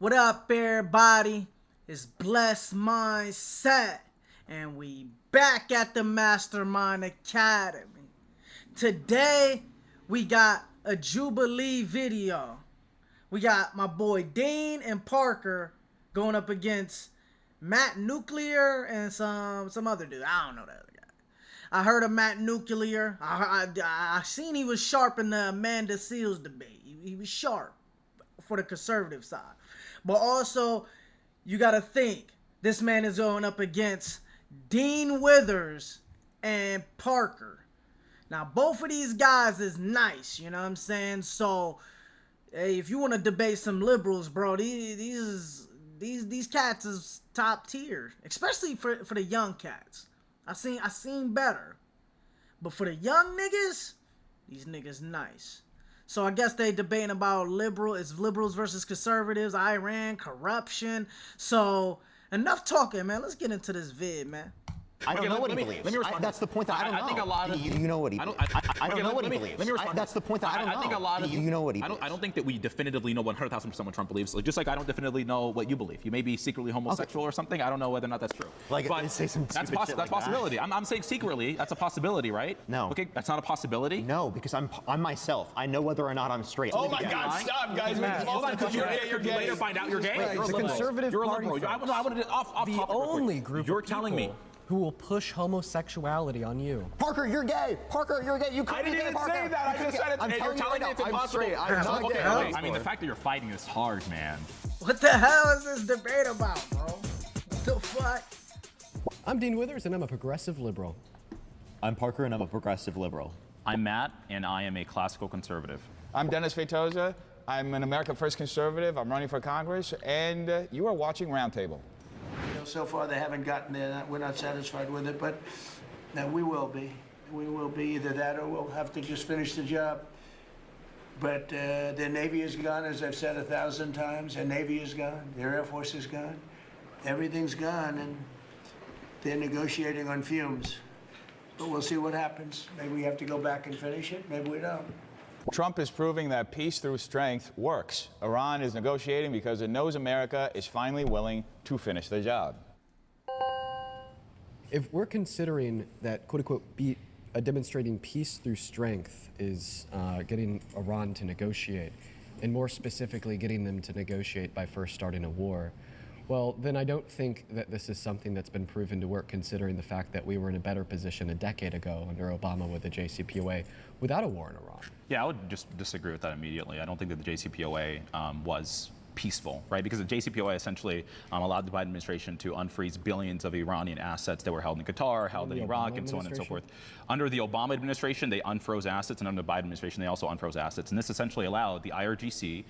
What up, everybody? It's Blessed Mindset, and we back at the Mastermind Academy. Today, we got a Jubilee video. We got my boy Dean and Parker going up against Matt Nuclear and some other dude. I don't know that other guy. I heard of Matt Nuclear. I seen he was sharp in the Amanda Seals debate. He was sharp for the conservative side. But also, you got to think, this man is going up against Dean Withers and Parker. Now, both of these guys is nice, you know what I'm saying? So, hey, if you want to debate some liberals, bro, these cats is top tier, especially for the young cats. I seen better. But for the young niggas, these niggas nice. So I guess they debating about liberals versus conservatives, Iran, corruption. So enough talking, man. Let's get into this vid, man. I don't know what he believes. Let me respond. That's the point that I don't know. I think a lot of... Do you know what he believes? I don't know what he believes. Let me respond. That's the point that I don't know. I think a lot of... Do you know what he believes? I don't think that we definitively know 100,000% what Trump believes. Like, just like I don't definitively know what you believe. You may be secretly homosexual or something. I don't know whether or not that's true. Like, but say some that's stupid shit that's like possibility. that. I'm saying secretly. That's a possibility, right? No. Okay, that's not a possibility? No, because I'm myself. I know whether or not I'm straight. Oh my God, stop, guys. You're gay. Later find out you're gay. Right, You're a the liberal. Conservative You're a Party liberal. folks. I wanted to off The topic real quick. only group You're of telling me. people who will push homosexuality on you. Parker, you're gay. Parker, you're gay. You I couldn't be didn't gay, even Parker. say that. I just said it. I'm Hey, telling you're you right telling me now. it's I'm impossible. straight. I'm not Okay, gay. wait. I mean, the fact that you're fighting is hard, man. What the hell is this debate about, bro? What the fuck? I'm Dean Withers, and I'm a progressive liberal. I'm Parker, and I'm a progressive liberal. I'm Matt, and I am a classical conservative. I'm Dennis Feitosa. I'm an America First conservative. I'm running for Congress, and you are watching Roundtable. So far, they haven't gotten there. We're not satisfied with it, but we will be. We will be either that or we'll have to just finish the job. But their Navy is gone, as I've said 1,000 times. Their Navy is gone. Their Air Force is gone. Everything's gone, and they're negotiating on fumes. But we'll see what happens. Maybe we have to go back and finish it. Maybe we don't. Trump is proving that peace through strength works. Iran is negotiating because it knows America is finally willing to finish the job. If we're considering that, quote unquote, demonstrating peace through strength is getting Iran to negotiate, and more specifically, getting them to negotiate by first starting a war, well, then I don't think that this is something that's been proven to work, considering the fact that we were in a better position a decade ago under Obama with the JCPOA without a war in Iran. Yeah, I would just disagree with that immediately. I don't think that the JCPOA was peaceful, right? Because the JCPOA essentially allowed the Biden administration to unfreeze billions of Iranian assets that were held in Qatar, held in Iraq, and so on and so forth. Under the Obama administration, they unfroze assets, and under the Biden administration, they also unfroze assets. And this essentially allowed the IRGC,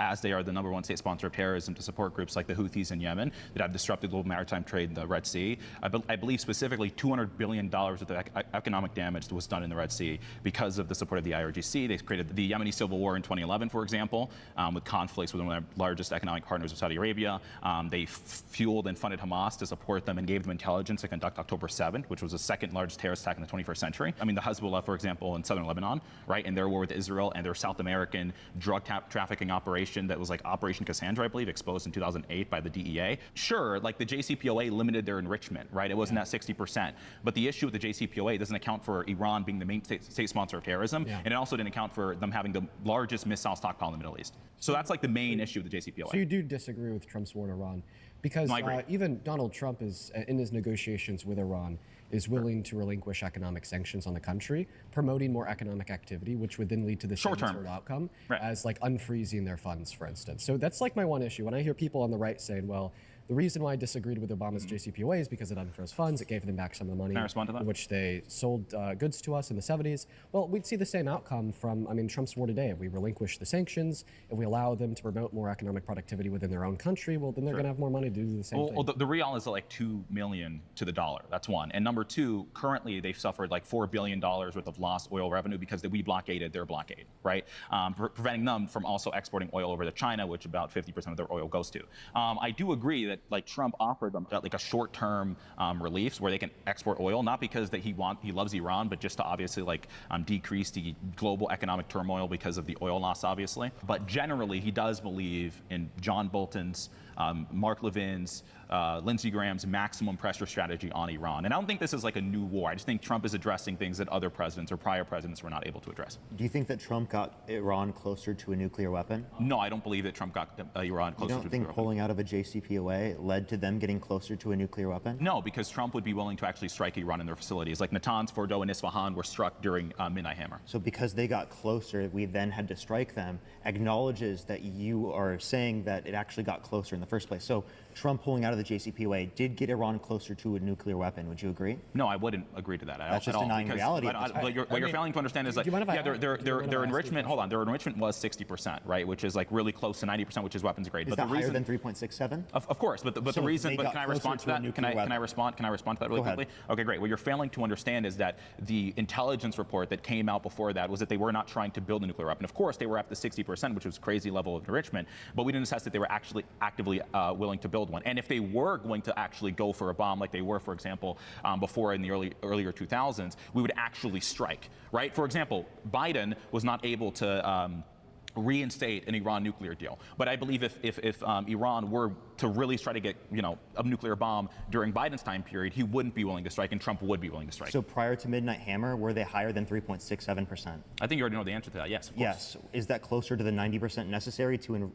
as they are the #1 state sponsor of terrorism, to support groups like the Houthis in Yemen that have disrupted global maritime trade in the Red Sea. I believe specifically $200 billion worth of economic damage was done in the Red Sea because of the support of the IRGC. They created the Yemeni civil war in 2011, for example, with conflicts with one of the largest economic partners of Saudi Arabia. They fueled and funded Hamas to support them and gave them intelligence to conduct October 7th, which was the second largest terrorist attack in the 21st century. I mean, the Hezbollah, for example, in southern Lebanon, right, in their war with Israel, and their South American drug trafficking operation that was like Operation Cassandra, I believe, exposed in 2008 by the DEA. Sure, like the JCPOA limited their enrichment, right? It wasn't at 60%. But the issue with the JCPOA doesn't account for Iran being the main state sponsor of terrorism, and it also didn't account for them having the largest missile stockpile in the Middle East. So that's like the main issue with the JCPOA. So you do disagree with Trump's war in Iran? Because even Donald Trump is, in his negotiations with Iran, is willing to relinquish economic sanctions on the country, promoting more economic activity, which would then lead to the same sort of outcome as like unfreezing their funds, for instance. So that's like my one issue. When I hear people on the right saying, well, the reason why I disagreed with Obama's JCPOA is because it unfroze funds. It gave them back some of the money, Can I respond to that? which they sold goods to us in the 70s. Well, we'd see the same outcome from, Trump's war today. If we relinquish the sanctions, if we allow them to promote more economic productivity within their own country, well, then they're going to have more money to do the same thing. Well, the real is like 2 million to the dollar. That's one. And number two, currently they've suffered like $4 billion worth of lost oil revenue because we blockaded their blockade, right? Preventing them from also exporting oil over to China, which about 50% of their oil goes to. I do agree that period, like Trump offered them like a short-term reliefs where they can export oil, not because that he loves Iran, but just to obviously like decrease the global economic turmoil because of the oil loss, obviously. But generally, he does believe in John Bolton's, Mark Levin's, Lindsey Graham's maximum pressure strategy on Iran. And I don't think this is like a new war. I just think Trump is addressing things that other presidents or prior presidents were not able to address. Do you think that Trump got Iran closer to a nuclear weapon? No, I don't believe that Trump got Iran closer to a nuclear weapon. You don't think pulling out of a JCPOA led to them getting closer to a nuclear weapon? No, because Trump would be willing to actually strike Iran in their facilities. Like Natanz, Fordow, and Isfahan were struck during Midnight Hammer. So because they got closer, we then had to strike them, acknowledges that you are saying that it actually got closer in the first place. So Trump pulling out of the JCPOA did get Iran closer to a nuclear weapon. Would you agree? No, I wouldn't agree to that. That's just denying reality. What you're failing to understand is that their enrichment. Hold on, their enrichment was 60%, right? Which is like really close to 90%, which is weapons grade. Is that higher than 3.67? Of course, but the reason. But can I respond to that? Can I respond? Can I respond to that really quickly? Okay, great. What you're failing to understand is that the intelligence report that came out before that was that they were not trying to build a nuclear weapon. Of course, they were at the 60%, which was a crazy level of enrichment, but we didn't assess that they were actually actively willing to build one. And if they were going to actually go for a bomb, like they were, for example, before in the earlier 2000s, we would actually strike, right? For example, Biden was not able to reinstate an Iran nuclear deal. But I believe if Iran were to really try to get, a nuclear bomb during Biden's time period, he wouldn't be willing to strike, and Trump would be willing to strike. So prior to Midnight Hammer, were they higher than 3.67%? I think you already know the answer to that. Yes, of course. Yes. Is that closer to the 90% necessary to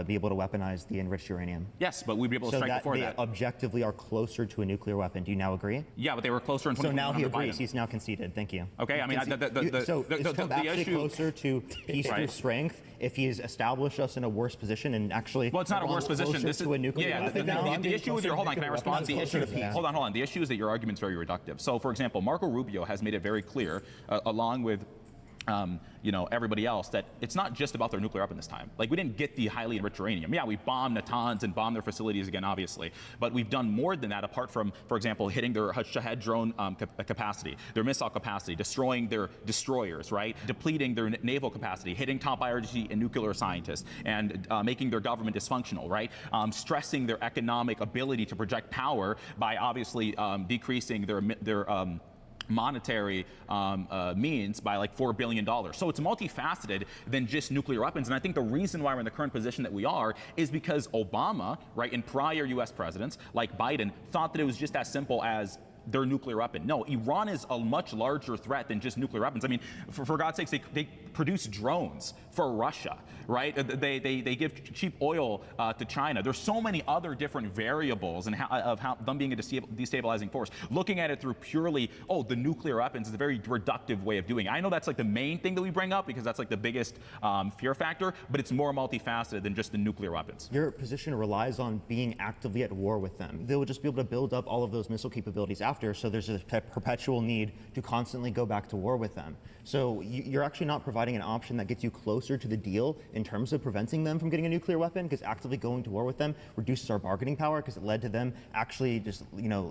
be able to weaponize the enriched uranium? Yes, but we'd be able to strike before that. So they objectively are closer to a nuclear weapon. Do you now agree? Yeah, but they were closer in 2021. So now he agrees. Biden. He's now conceded. Thank you. Okay, I mean, is Trump actually closer to peace through strength if he's established us in a worse position and actually? Well, it's not a worse position. This is a nuclear weapon? The issue with your, hold on, can I respond? The issue, hold on. The issue is that your argument's very reductive. So, for example, Marco Rubio has made it very clear, along with everybody else, that it's not just about their nuclear weapon this time. Like, we didn't get the highly enriched uranium. Yeah, we bombed Natanz and bombed their facilities again, obviously. But we've done more than that, apart from, for example, hitting their Shahed drone capacity, their missile capacity, destroying their destroyers, right? Depleting their naval capacity, hitting top IRGC and nuclear scientists, and making their government dysfunctional, right? Stressing their economic ability to project power by obviously decreasing their monetary means by like $4 billion. So it's multifaceted than just nuclear weapons. And I think the reason why we're in the current position that we are is because Obama, right, and prior US presidents like Biden thought that it was just as simple as their nuclear weapon. No, Iran is a much larger threat than just nuclear weapons. I mean, for God's sakes, they produce drones for Russia, right? They give cheap oil to China. There's so many other different variables and how them being a destabilizing force. Looking at it through purely, the nuclear weapons is a very reductive way of doing it. I know that's like the main thing that we bring up because that's like the biggest fear factor, but it's more multifaceted than just the nuclear weapons. Your position relies on being actively at war with them. They will just be able to build up all of those missile capabilities after, so there's a perpetual need to constantly go back to war with them. So you're actually not providing an option that gets you closer to the deal in terms of preventing them from getting a nuclear weapon, because actively going to war with them reduces our bargaining power, because it led to them actually just,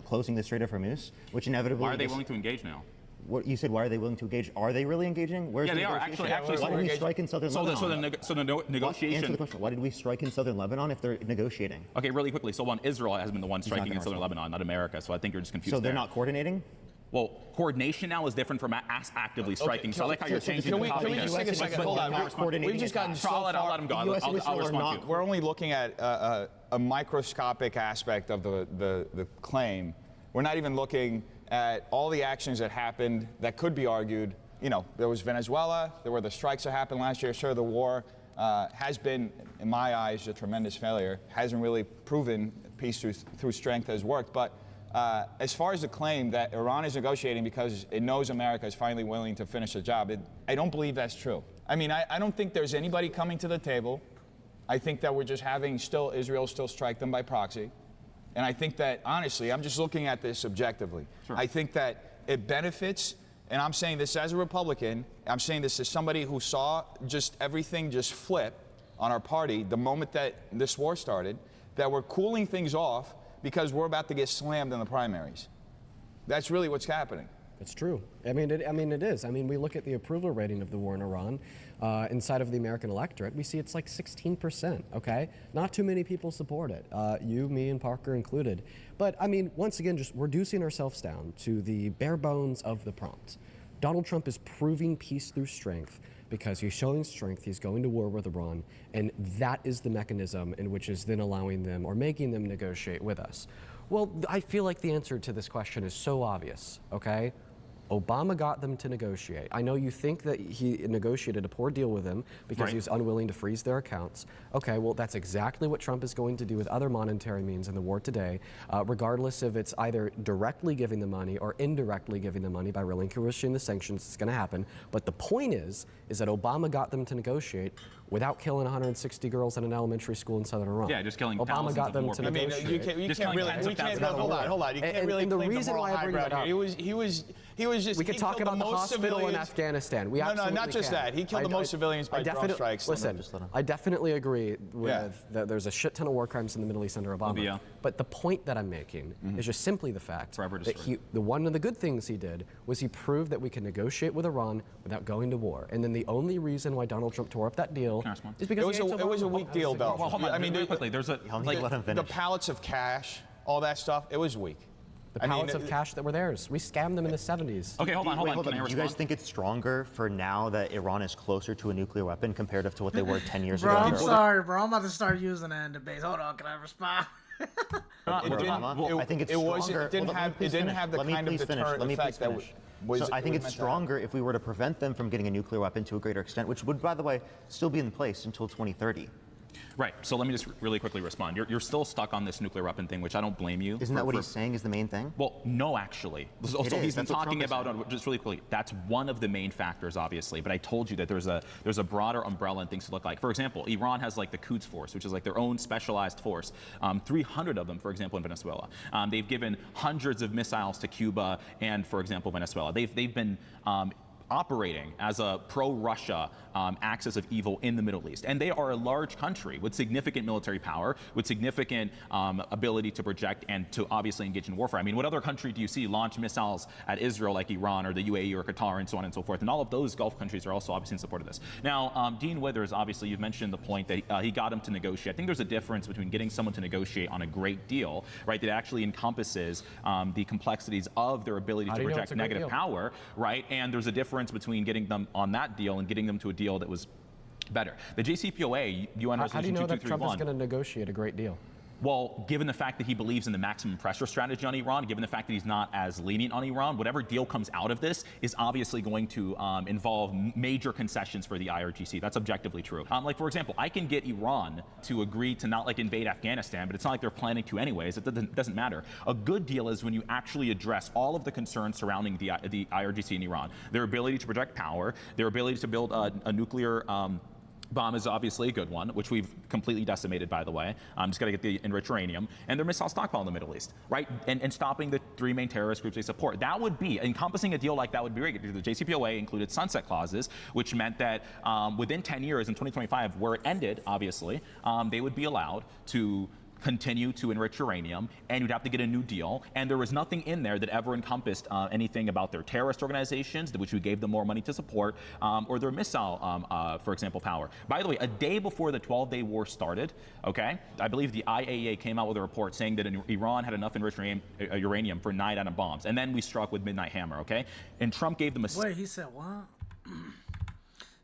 closing the Strait of Hormuz, which inevitably... Why are they willing to engage now? What you said, why are they willing to engage? Are they really engaging? Yeah, they are. Actually, why did we strike in southern Lebanon? So the negotiation... Answer the question. Why did we strike in southern Lebanon if they're negotiating? Okay, really quickly. So Israel has been the one striking in southern Lebanon, not America. So I think you're just confused. So they're not coordinating? Well, coordination now is different from us actively striking. So I like how you're changing the topic. Can we just take a second? Hold on. We've just gotten so far. I'll let him go. I'll respond to you. We're only looking at a microscopic aspect of the claim. We're not even looking at all the actions that happened that could be argued. There was Venezuela. There were the strikes that happened last year. Sure, the war has been, in my eyes, a tremendous failure. Hasn't really proven peace through strength has worked. But as far as the claim that Iran is negotiating because it knows America is finally willing to finish the job, I don't believe that's true. I mean, I don't think there's anybody coming to the table. I think that we're just having Israel still strike them by proxy. And I think that, honestly, I'm just looking at this objectively. Sure. I think that it benefits, and I'm saying this as a Republican, I'm saying this as somebody who saw just everything just flip on our party the moment that this war started, that we're cooling things off because we're about to get slammed in the primaries. That's really what's happening. It's true. I mean, it is. I mean, we look at the approval rating of the war in Iran inside of the American electorate. We see it's like 16%. Okay, not too many people support it. You, me, and Parker included. But I mean, once again, just reducing ourselves down to the bare bones of the prompt. Donald Trump is proving peace through strength because he's showing strength. He's going to war with Iran, and that is the mechanism in which is then allowing them or making them negotiate with us. Well, I feel like the answer to this question is so obvious. Okay. Obama got them to negotiate. I know you think that he negotiated a poor deal with them because he was unwilling to freeze their accounts. Okay, well, that's exactly what Trump is going to do with other monetary means in the war today, regardless if it's either directly giving the money or indirectly giving the money by relinquishing the sanctions. It's going to happen. But the point is that Obama got them to negotiate without killing 160 girls in an elementary school in southern Iran. Yeah, just killing Obama thousands got of them more to people. I mean, negotiate. you can't really. Hold on. You can't really and the claim reason moral why I high bring that ground up, here. He was just. we could talk about the hospital in civilians. Afghanistan. We No, absolutely not just can. that. He killed the most civilians by drone strikes. Listen, I definitely agree with that. There's a shit ton of war crimes in the Middle East under Obama. Libya. But the point that I'm making is just simply the fact Forever that destroyed. one of the good things he did was he proved that we can negotiate with Iran without going to war. And then the only reason why Donald Trump tore up that deal is because it was a weak deal, though. Well, hold on. I mean, really quickly, there's a Let him finish. the pallets of cash, all that stuff. It was weak. the pallets of cash that were theirs. We scammed them in the 70s. Okay, hold on. Wait, Can I Do you guys respond? think it's stronger for now that Iran is closer to a nuclear weapon comparative to what they were 10 years Bro, ago? I'm sorry, bro. I'm about to start using that in debates. Hold on, can I respond? I think it's stronger. It didn't have the kind of deterrent effect that was. So I think it's stronger if we were to prevent them from getting a nuclear weapon to a greater extent, which would, by the way, still be in place until 2030. Right. So let me just really quickly respond. You're still stuck on this nuclear weapon thing, which I don't blame you. Isn't that what he's saying is the main thing? Well, no, actually. So It he's is. been That's what talking Trump is about, just really quickly, that's one of the main factors, obviously. But I told you that there's a broader umbrella and things to look like. For example, Iran has like the Quds Force, which is like their own specialized force. 300 of them, for example, in Venezuela. They've given hundreds of missiles to Cuba and, for example, Venezuela. They've been operating as a pro-Russia axis of evil in the Middle East. And they are a large country with significant military power, with significant ability to project and to obviously engage in warfare. I mean, what other country do you see launch missiles at Israel like Iran or the UAE or Qatar and so on and so forth? And all of those Gulf countries are also obviously in support of this. Now, Dean Withers, obviously, you've mentioned the point that he got him to negotiate. I think there's a difference between getting someone to negotiate on a great deal, right, that actually encompasses the complexities of their ability to project negative power, right? And there's a difference between getting them on that deal and getting them to a deal that was better. The JCPOA, UN Resolution 2231. How do you know that Trump is going to negotiate a great deal? Well, given the fact that he believes in the maximum pressure strategy on Iran, given the fact that he's not as lenient on Iran, whatever deal comes out of this is obviously going to involve major concessions for the IRGC. That's objectively true. Like, for example, I can get Iran to agree to not like invade Afghanistan, but it's not like they're planning to anyways. It doesn't matter. A good deal is when you actually address all of the concerns surrounding the IRGC in Iran. Their ability to project power, their ability to build a nuclear bomb is obviously a good one, which we've completely decimated, by the way. Just got to get the enriched uranium and their missile stockpile in the Middle East, right? And stopping the three main terrorist groups they support. That would be, encompassing a deal like that would be great. The JCPOA included sunset clauses, which meant that within 10 years, in 2025, where it ended, obviously, they would be allowed to continue to enrich uranium, and you'd have to get a new deal. And there was nothing in there that ever encompassed anything about their terrorist organizations, which we gave them more money to support, or their missile, for example, power. By the way, a day before the 12-day war started, okay, I believe the IAEA came out with a report saying that Iran had enough enriched uranium for 9 atom bombs. And then we struck with Midnight Hammer, okay? And Trump gave them a... Wait, he said what?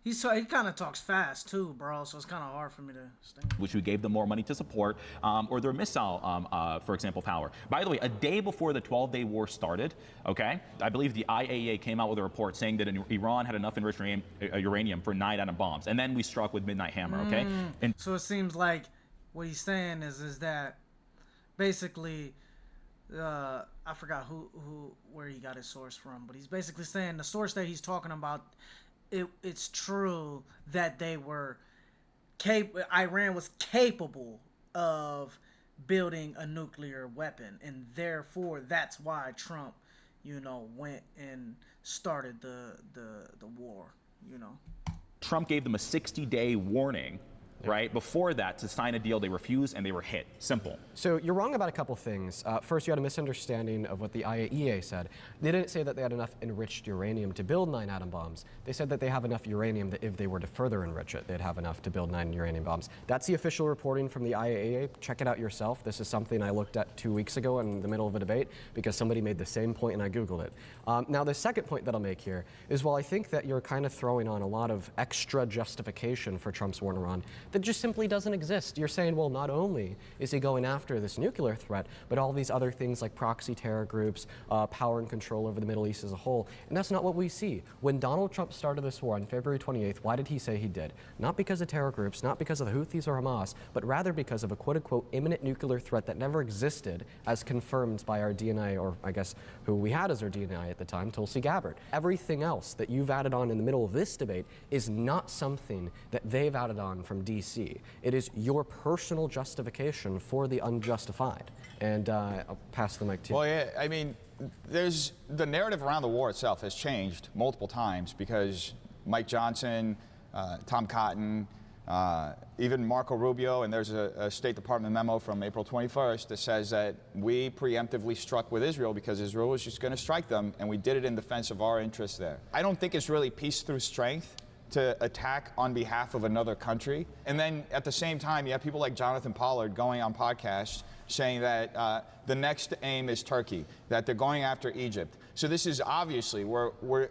He kind of talks fast too, bro. So it's kind of hard for me to stay. Which we gave them more money to support, or their missile, for example, power. By the way, a day before the 12-day war started, okay, I believe the IAEA came out with a report saying that Iran had enough enriched uranium for 9 atom bombs, and then we struck with Midnight Hammer, okay? And so it seems like what he's saying is that basically, I forgot where he got his source from, but he's basically saying the source that he's talking about. It's true that they were Iran was capable of building a nuclear weapon, and therefore that's why Trump, went and started the war, Trump gave them a 60-day warning, right? Before that, to sign a deal, they refused and they were hit. Simple. So you're wrong about a couple things. First, you had a misunderstanding of what the IAEA said. They didn't say that they had enough enriched uranium to build 9 atom bombs. They said that they have enough uranium that if they were to further enrich it, they'd have enough to build 9 uranium bombs. That's the official reporting from the IAEA. Check it out yourself. This is something I looked at 2 weeks ago in the middle of a debate because somebody made the same point and I Googled it. Now, the second point that I'll make here is while I think that you're kind of throwing on a lot of extra justification for Trump's war on Iran, that just simply doesn't exist. You're saying, well, not only is he going after this nuclear threat, but all these other things like proxy terror groups, power and control over the Middle East as a whole. And that's not what we see. When Donald Trump started this war on February 28th, why did he say he did? Not because of terror groups, not because of the Houthis or Hamas, but rather because of a quote-unquote imminent nuclear threat that never existed as confirmed by our DNI, or I guess who we had as our DNI at the time, Tulsi Gabbard. Everything else that you've added on in the middle of this debate is not something that they've added on from DC. It is your personal justification for the unjustified. And I'll pass the mic to you. Well, yeah, I mean, the narrative around the war itself has changed multiple times because Mike Johnson, Tom Cotton, even Marco Rubio, and there's a State Department memo from April 21st that says that we preemptively struck with Israel because Israel was just going to strike them, and we did it in defense of our interests there. I don't think it's really peace through strength to attack on behalf of another country. And then at the same time, you have people like Jonathan Pollard going on podcasts saying that the next aim is Turkey, that they're going after Egypt. So this is obviously, we're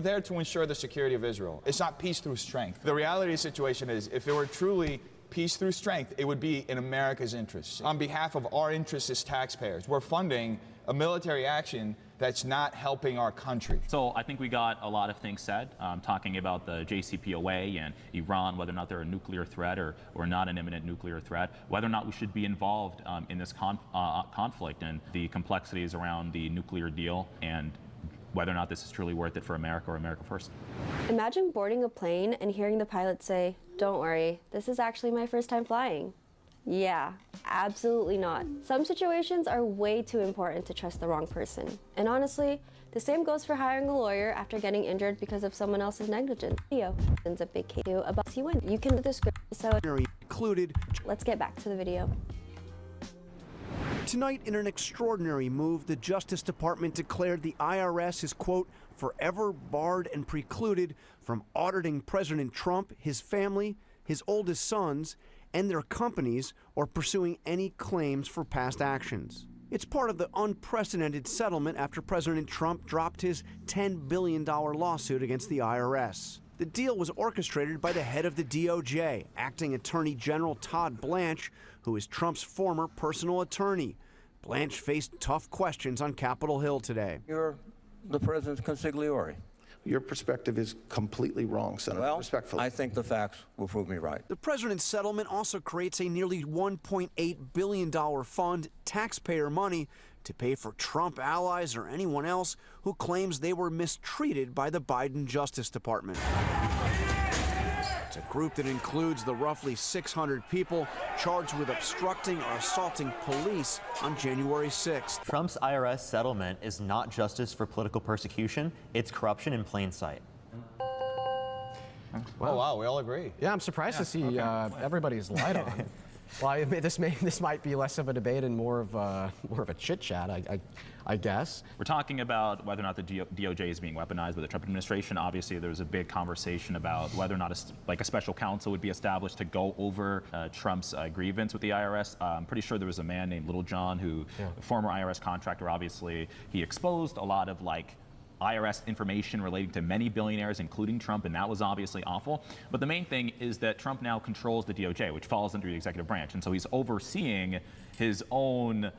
there to ensure the security of Israel. It's not peace through strength. The reality of the situation is, if it were truly peace through strength, it would be in America's interests. On behalf of our interests as taxpayers, we're funding a military action that's not helping our country. So I think we got a lot of things said, talking about the JCPOA and Iran, whether or not they're a nuclear threat or not an imminent nuclear threat, whether or not we should be involved in this conflict and the complexities around the nuclear deal, and whether or not this is truly worth it for America or America first. Imagine boarding a plane and hearing the pilot say, "Don't worry, this is actually my first time flying." Yeah, absolutely not. Some situations are way too important to trust the wrong person. And honestly, the same goes for hiring a lawyer after getting injured because of someone else's negligence. Video is a big case about you win. You can describe so included. Let's get back to the video. Tonight, in an extraordinary move, the Justice Department declared the IRS is, quote, forever barred and precluded from auditing President Trump, his family, his oldest sons, and their companies, or pursuing any claims for past actions. It's part of the unprecedented settlement after President Trump dropped his $10 billion lawsuit against the IRS. The deal was orchestrated by the head of the DOJ, Acting Attorney General Todd Blanche, who is Trump's former personal attorney. Blanche faced tough questions on Capitol Hill today. You're the president's consigliere. Your perspective is completely wrong, Senator. Well, respectfully. I think the facts will prove me right. The president's settlement also creates a nearly $1.8 billion fund, taxpayer money, to pay for Trump allies or anyone else who claims they were mistreated by the Biden Justice Department. It's a group that includes the roughly 600 people charged with obstructing or assaulting police on January 6th. Trump's IRS settlement is not justice for political persecution, it's corruption in plain sight. Oh, wow, we all agree. Yeah, I'm surprised to see everybody's light on. Well, I mean, this might be less of a debate and more of a chit chat, I guess. We're talking about whether or not the DOJ is being weaponized by the Trump administration. Obviously, there was a big conversation about whether or not a special counsel would be established to go over Trump's grievance with the IRS. I'm pretty sure there was a man named Little John who, a former IRS contractor, obviously, he exposed a lot of IRS information relating to many billionaires, including Trump, and that was obviously awful. But the main thing is that Trump now controls the DOJ, which falls under the executive branch, and so he's overseeing his own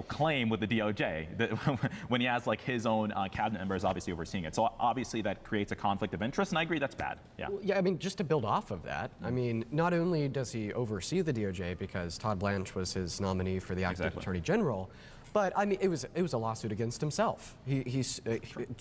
claim with the DOJ. When he has his own cabinet members obviously overseeing it. So obviously that creates a conflict of interest, and I agree that's bad. Yeah. Well, yeah, I mean, just to build off of that, I mean, not only does he oversee the DOJ because Todd Blanche was his nominee for the acting attorney general, But I mean, it was a lawsuit against himself.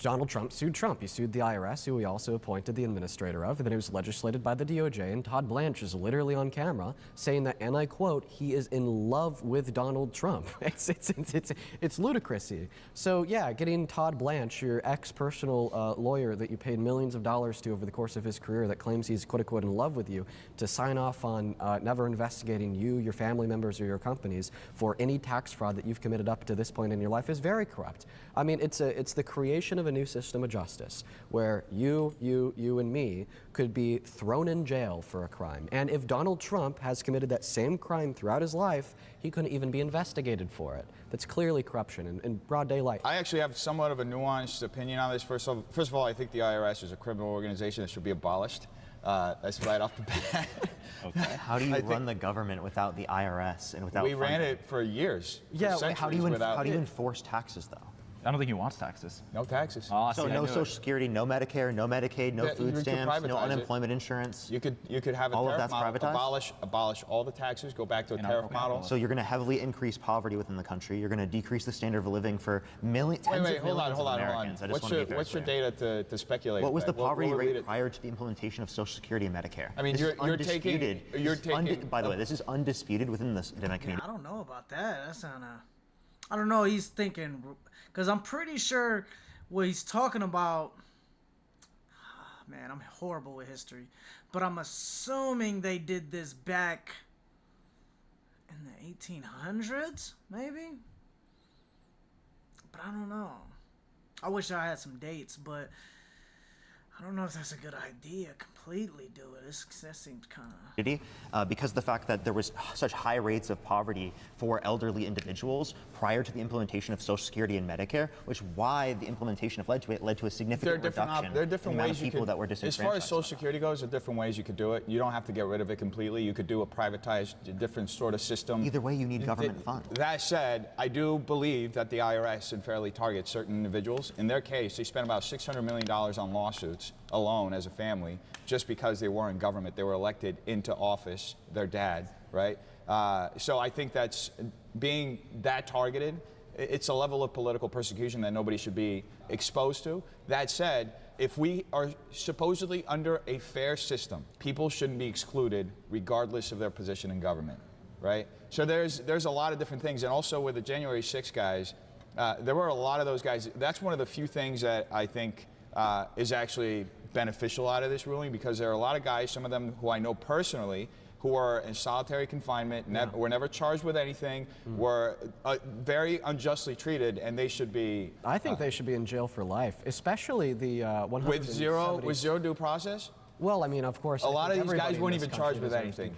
Donald Trump sued Trump. He sued the IRS, who he also appointed the administrator of, and then it was legislated by the DOJ. And Todd Blanche is literally on camera saying that, and I quote, he is in love with Donald Trump. It's ludicrousy. So yeah, getting Todd Blanche, your ex-personal lawyer that you paid millions of dollars to over the course of his career, that claims he's quote unquote in love with you, to sign off on never investigating you, your family members, or your companies for any tax fraud that you've committed up to this point in your life is very corrupt. I mean, it's the creation of a new system of justice where you and me could be thrown in jail for a crime. And if Donald Trump has committed that same crime throughout his life, he couldn't even be investigated for it. That's clearly corruption in broad daylight. I actually have somewhat of a nuanced opinion on this. First of all, I think the IRS is a criminal organization that should be abolished. That's right off the bat. Okay. How do you run the government without the IRS and without We ran it for years. Yeah, for how do you enforce taxes, though? I don't think he wants taxes. No taxes. Oh, So no Social Security, no Medicare, no Medicaid, no food stamps, no unemployment insurance. You could have a all of tariff that's model, privatized? abolish all the taxes, go back to a tariff model. So you're going to heavily increase poverty within the country. You're going to decrease the standard of living for tens of millions of Americans. I just want to be very What's your clear. data to speculate? What was the We'll poverty read rate it. prior to the implementation of Social Security and Medicare? I mean, This is you're taking. undisputed. By the way, this is undisputed within the academic community. I don't know about that. That's not I don't know. He's thinking, because I'm pretty sure what he's talking about. Man, I'm horrible with history, but I'm assuming they did this back in the 1800s, maybe. But I don't know. I wish I had some dates, but I don't know if that's a good idea. Completely do it. That seems kind of because the fact that there was such high rates of poverty for elderly individuals prior to the implementation of Social Security and Medicare, which why the implementation of led to a significant reduction there are different in the amount ways of people that were As disenfranchised. far as Social Security goes, there are different ways you could do it. You don't have to get rid of it completely. You could do a privatized, different sort of system. Either way, you need government funds. That said, I do believe that the IRS unfairly targets certain individuals. In their case, they spent about $600 million on lawsuits alone as a family, just because they were in government. They were elected into office, their dad, right? So I think that's being that targeted, it's a level of political persecution that nobody should be exposed to. That said, if we are supposedly under a fair system, people shouldn't be excluded regardless of their position in government, right? So there's a lot of different things. And also with the January 6 guys, there were a lot of those guys. That's one of the few things that I think is actually beneficial out of this ruling, because there are a lot of guys, some of them who I know personally, who are in solitary confinement, were never charged with anything, were very unjustly treated, and they should be. I think they should be in jail for life, especially the 170. With zero due process. Well, I mean, of course. A lot of these guys weren't even charged with anything.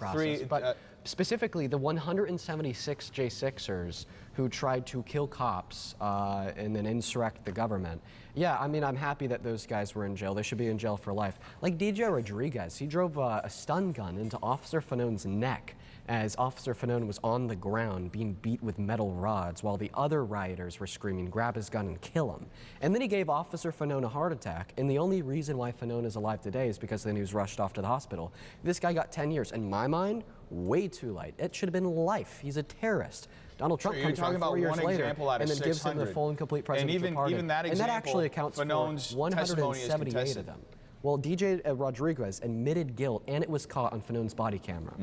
But specifically, the 176 J6ers who tried to kill cops and then insurrect the government. Yeah, I mean, I'm happy that those guys were in jail. They should be in jail for life. Like DJ Rodriguez, he drove a stun gun into Officer Fanone's neck as Officer Fanone was on the ground being beat with metal rods while the other rioters were screaming, grab his gun and kill him. And then he gave Officer Fanone a heart attack, and the only reason why Fanone is alive today is because then he was rushed off to the hospital. This guy got 10 years. In my mind, way too light. It should have been life. He's a terrorist. Donald Trump comes on 4 years later and then gives him the full and complete presidential pardon. Even that and that actually accounts for 178 of them. Well, DJ Rodriguez admitted guilt, and it was caught on Fanone's body camera.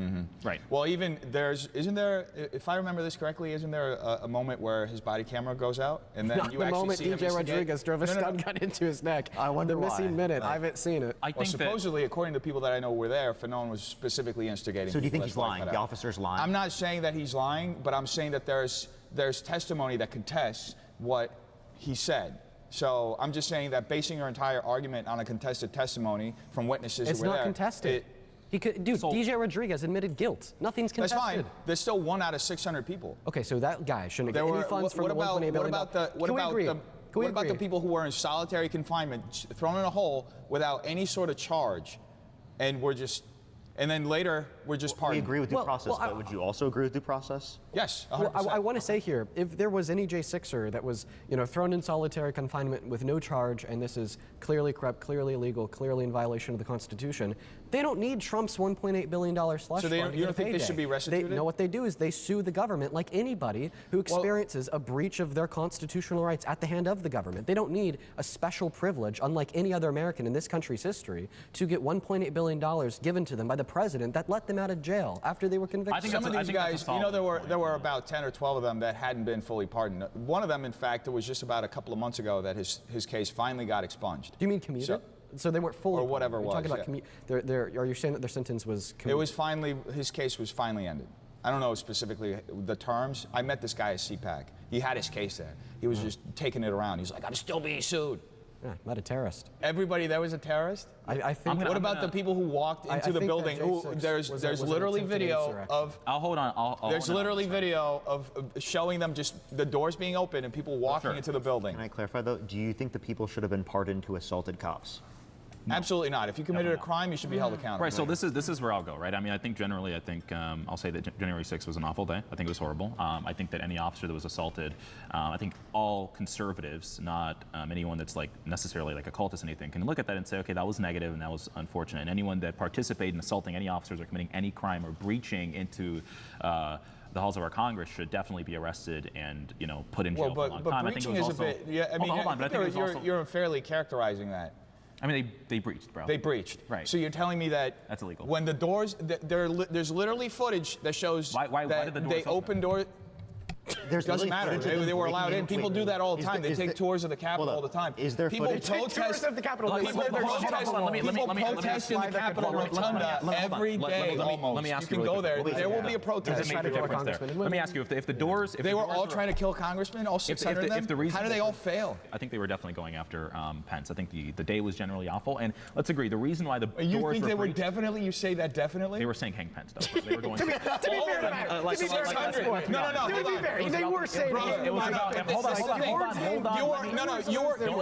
Right. Well, isn't there, if I remember this correctly, isn't there a moment where his body camera goes out, and then Not you the actually moment see him DJ Rodriguez drove a stun gun into his neck. I wonder the missing minute. I haven't seen it. I think well, supposedly, according to people that I know were there, Fanone was specifically instigating. So do you think he's lying? The officer's lying? I'm not saying that he's lying, but I'm saying that there's testimony that contests what he said. So I'm just saying that basing your entire argument on a contested testimony from witnesses who were there. It's not contested. DJ Rodriguez admitted guilt. Nothing's contested. That's fine. There's still 1 out of 600 people. Okay, so that guy shouldn't get any funds from the $1.8 billion. What about the people who were in solitary confinement, thrown in a hole without any sort of charge, and then later we're just We pardoned. agree with due process, but would you also agree with due process? Yes, 100%. Well, I want to say here, if there was any J6er that was, thrown in solitary confinement with no charge, and this is clearly corrupt, clearly illegal, clearly in violation of the Constitution, they don't need Trump's $1.8 billion slush So fund. you don't think they should be restituted? No, what they do is they sue the government like anybody who experiences a breach of their constitutional rights at the hand of the government. They don't need a special privilege, unlike any other American in this country's history, to get $1.8 billion given to them by the president that let them out of jail after they were convicted. Some of these guys, there were about 10 or 12 of them that hadn't been fully pardoned. One of them, in fact, it was just about a couple of months ago that his case finally got expunged. Do you mean commuted? So they weren't fully, or whatever it was. Talking about are you saying that their sentence was commuted? It was finally, his case was finally ended. I don't know specifically the terms. I met this guy at CPAC. He had his case there. He was just taking it around. He's like, I'm still being sued. Yeah, not a terrorist. Everybody there was a terrorist? I think. What about the people who walked into the building? There's literally video of. I'll hold on. There's literally video of showing them just the doors being open and people walking into the building. Can I clarify though? Do you think the people should have been pardoned who assaulted cops? No. Absolutely not. If you committed a crime, you should be held accountable. Right. So this is where I'll go. Right. I mean, I think generally, I'll say that January 6th was an awful day. I think it was horrible. I think that any officer that was assaulted, I think all conservatives, not anyone that's like necessarily like a cultist or anything, can look at that and say, okay, that was negative and that was unfortunate. And anyone that participated in assaulting any officers or committing any crime or breaching into the halls of our Congress should definitely be arrested and put in jail for a long time. But breaching is a bit. Yeah, I mean, hold on, but I think you're unfairly characterizing that. I mean, they breached, bro. They breached. Right. So you're telling me that that's illegal. When the doors, there's literally footage that shows why that did the doors they open doors. Doesn't matter. They were allowed in. People do that all the time. They take tours of the Capitol all the time. Is there people footage? protest of the Capitol? People protest in the Capitol Rotunda every day almost. Let me ask you. You can go there. There will be a protest. There's a major difference there. Let me ask you, if the doors... They were all trying to kill congressmen, all 600 of them? How did they all fail? I think they were definitely going after Pence. I think the day was generally awful. And let's agree, the reason why the doors were... You think they were definitely... You say that definitely? They were saying hang Pence, though. They were going... To be fair to Matt. No. They were saying... It was about. Hold on. Don't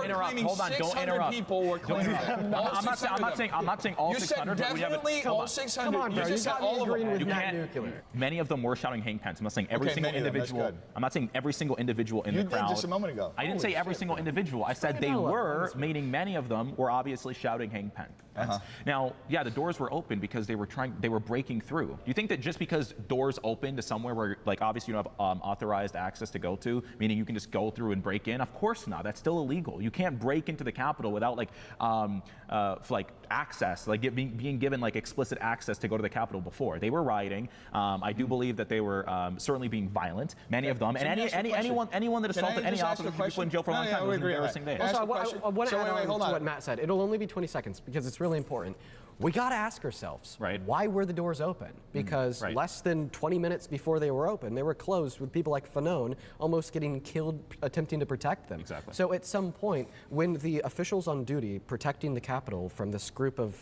interrupt. Hold on. Don't interrupt. People were claiming. I'm not saying all 600. You said definitely all 600. Come on, bro. You just got me agreeing with Matt Nuclear. Many of them were shouting hang Pence. I'm not saying every single individual. I'm not saying every single individual in the crowd. You did just a moment ago. I didn't say every single individual. I said they were, meaning many of them were obviously shouting hang Pence. Now, yeah, the doors were open because they were breaking through. Do you think that just because doors open to somewhere where, like, obviously you don't have authorized access to go to, meaning you can just go through and break in? Of course not. That's still illegal. You can't break into the Capitol without access, being given like explicit access to go to the Capitol before. They were rioting. I do believe that they were certainly being violent. Many of them, and anyone that assaulted any officer should be put in jail for a long time. It was an embarrassing day. Also, I want to add on to what Matt said. It'll only be 20 seconds because it's really important. We got to ask ourselves, why were the doors open? Because less than 20 minutes before they were open, they were closed with people like Fanon almost getting killed attempting to protect them. Exactly. So at some point, when the officials on duty protecting the Capitol from this group of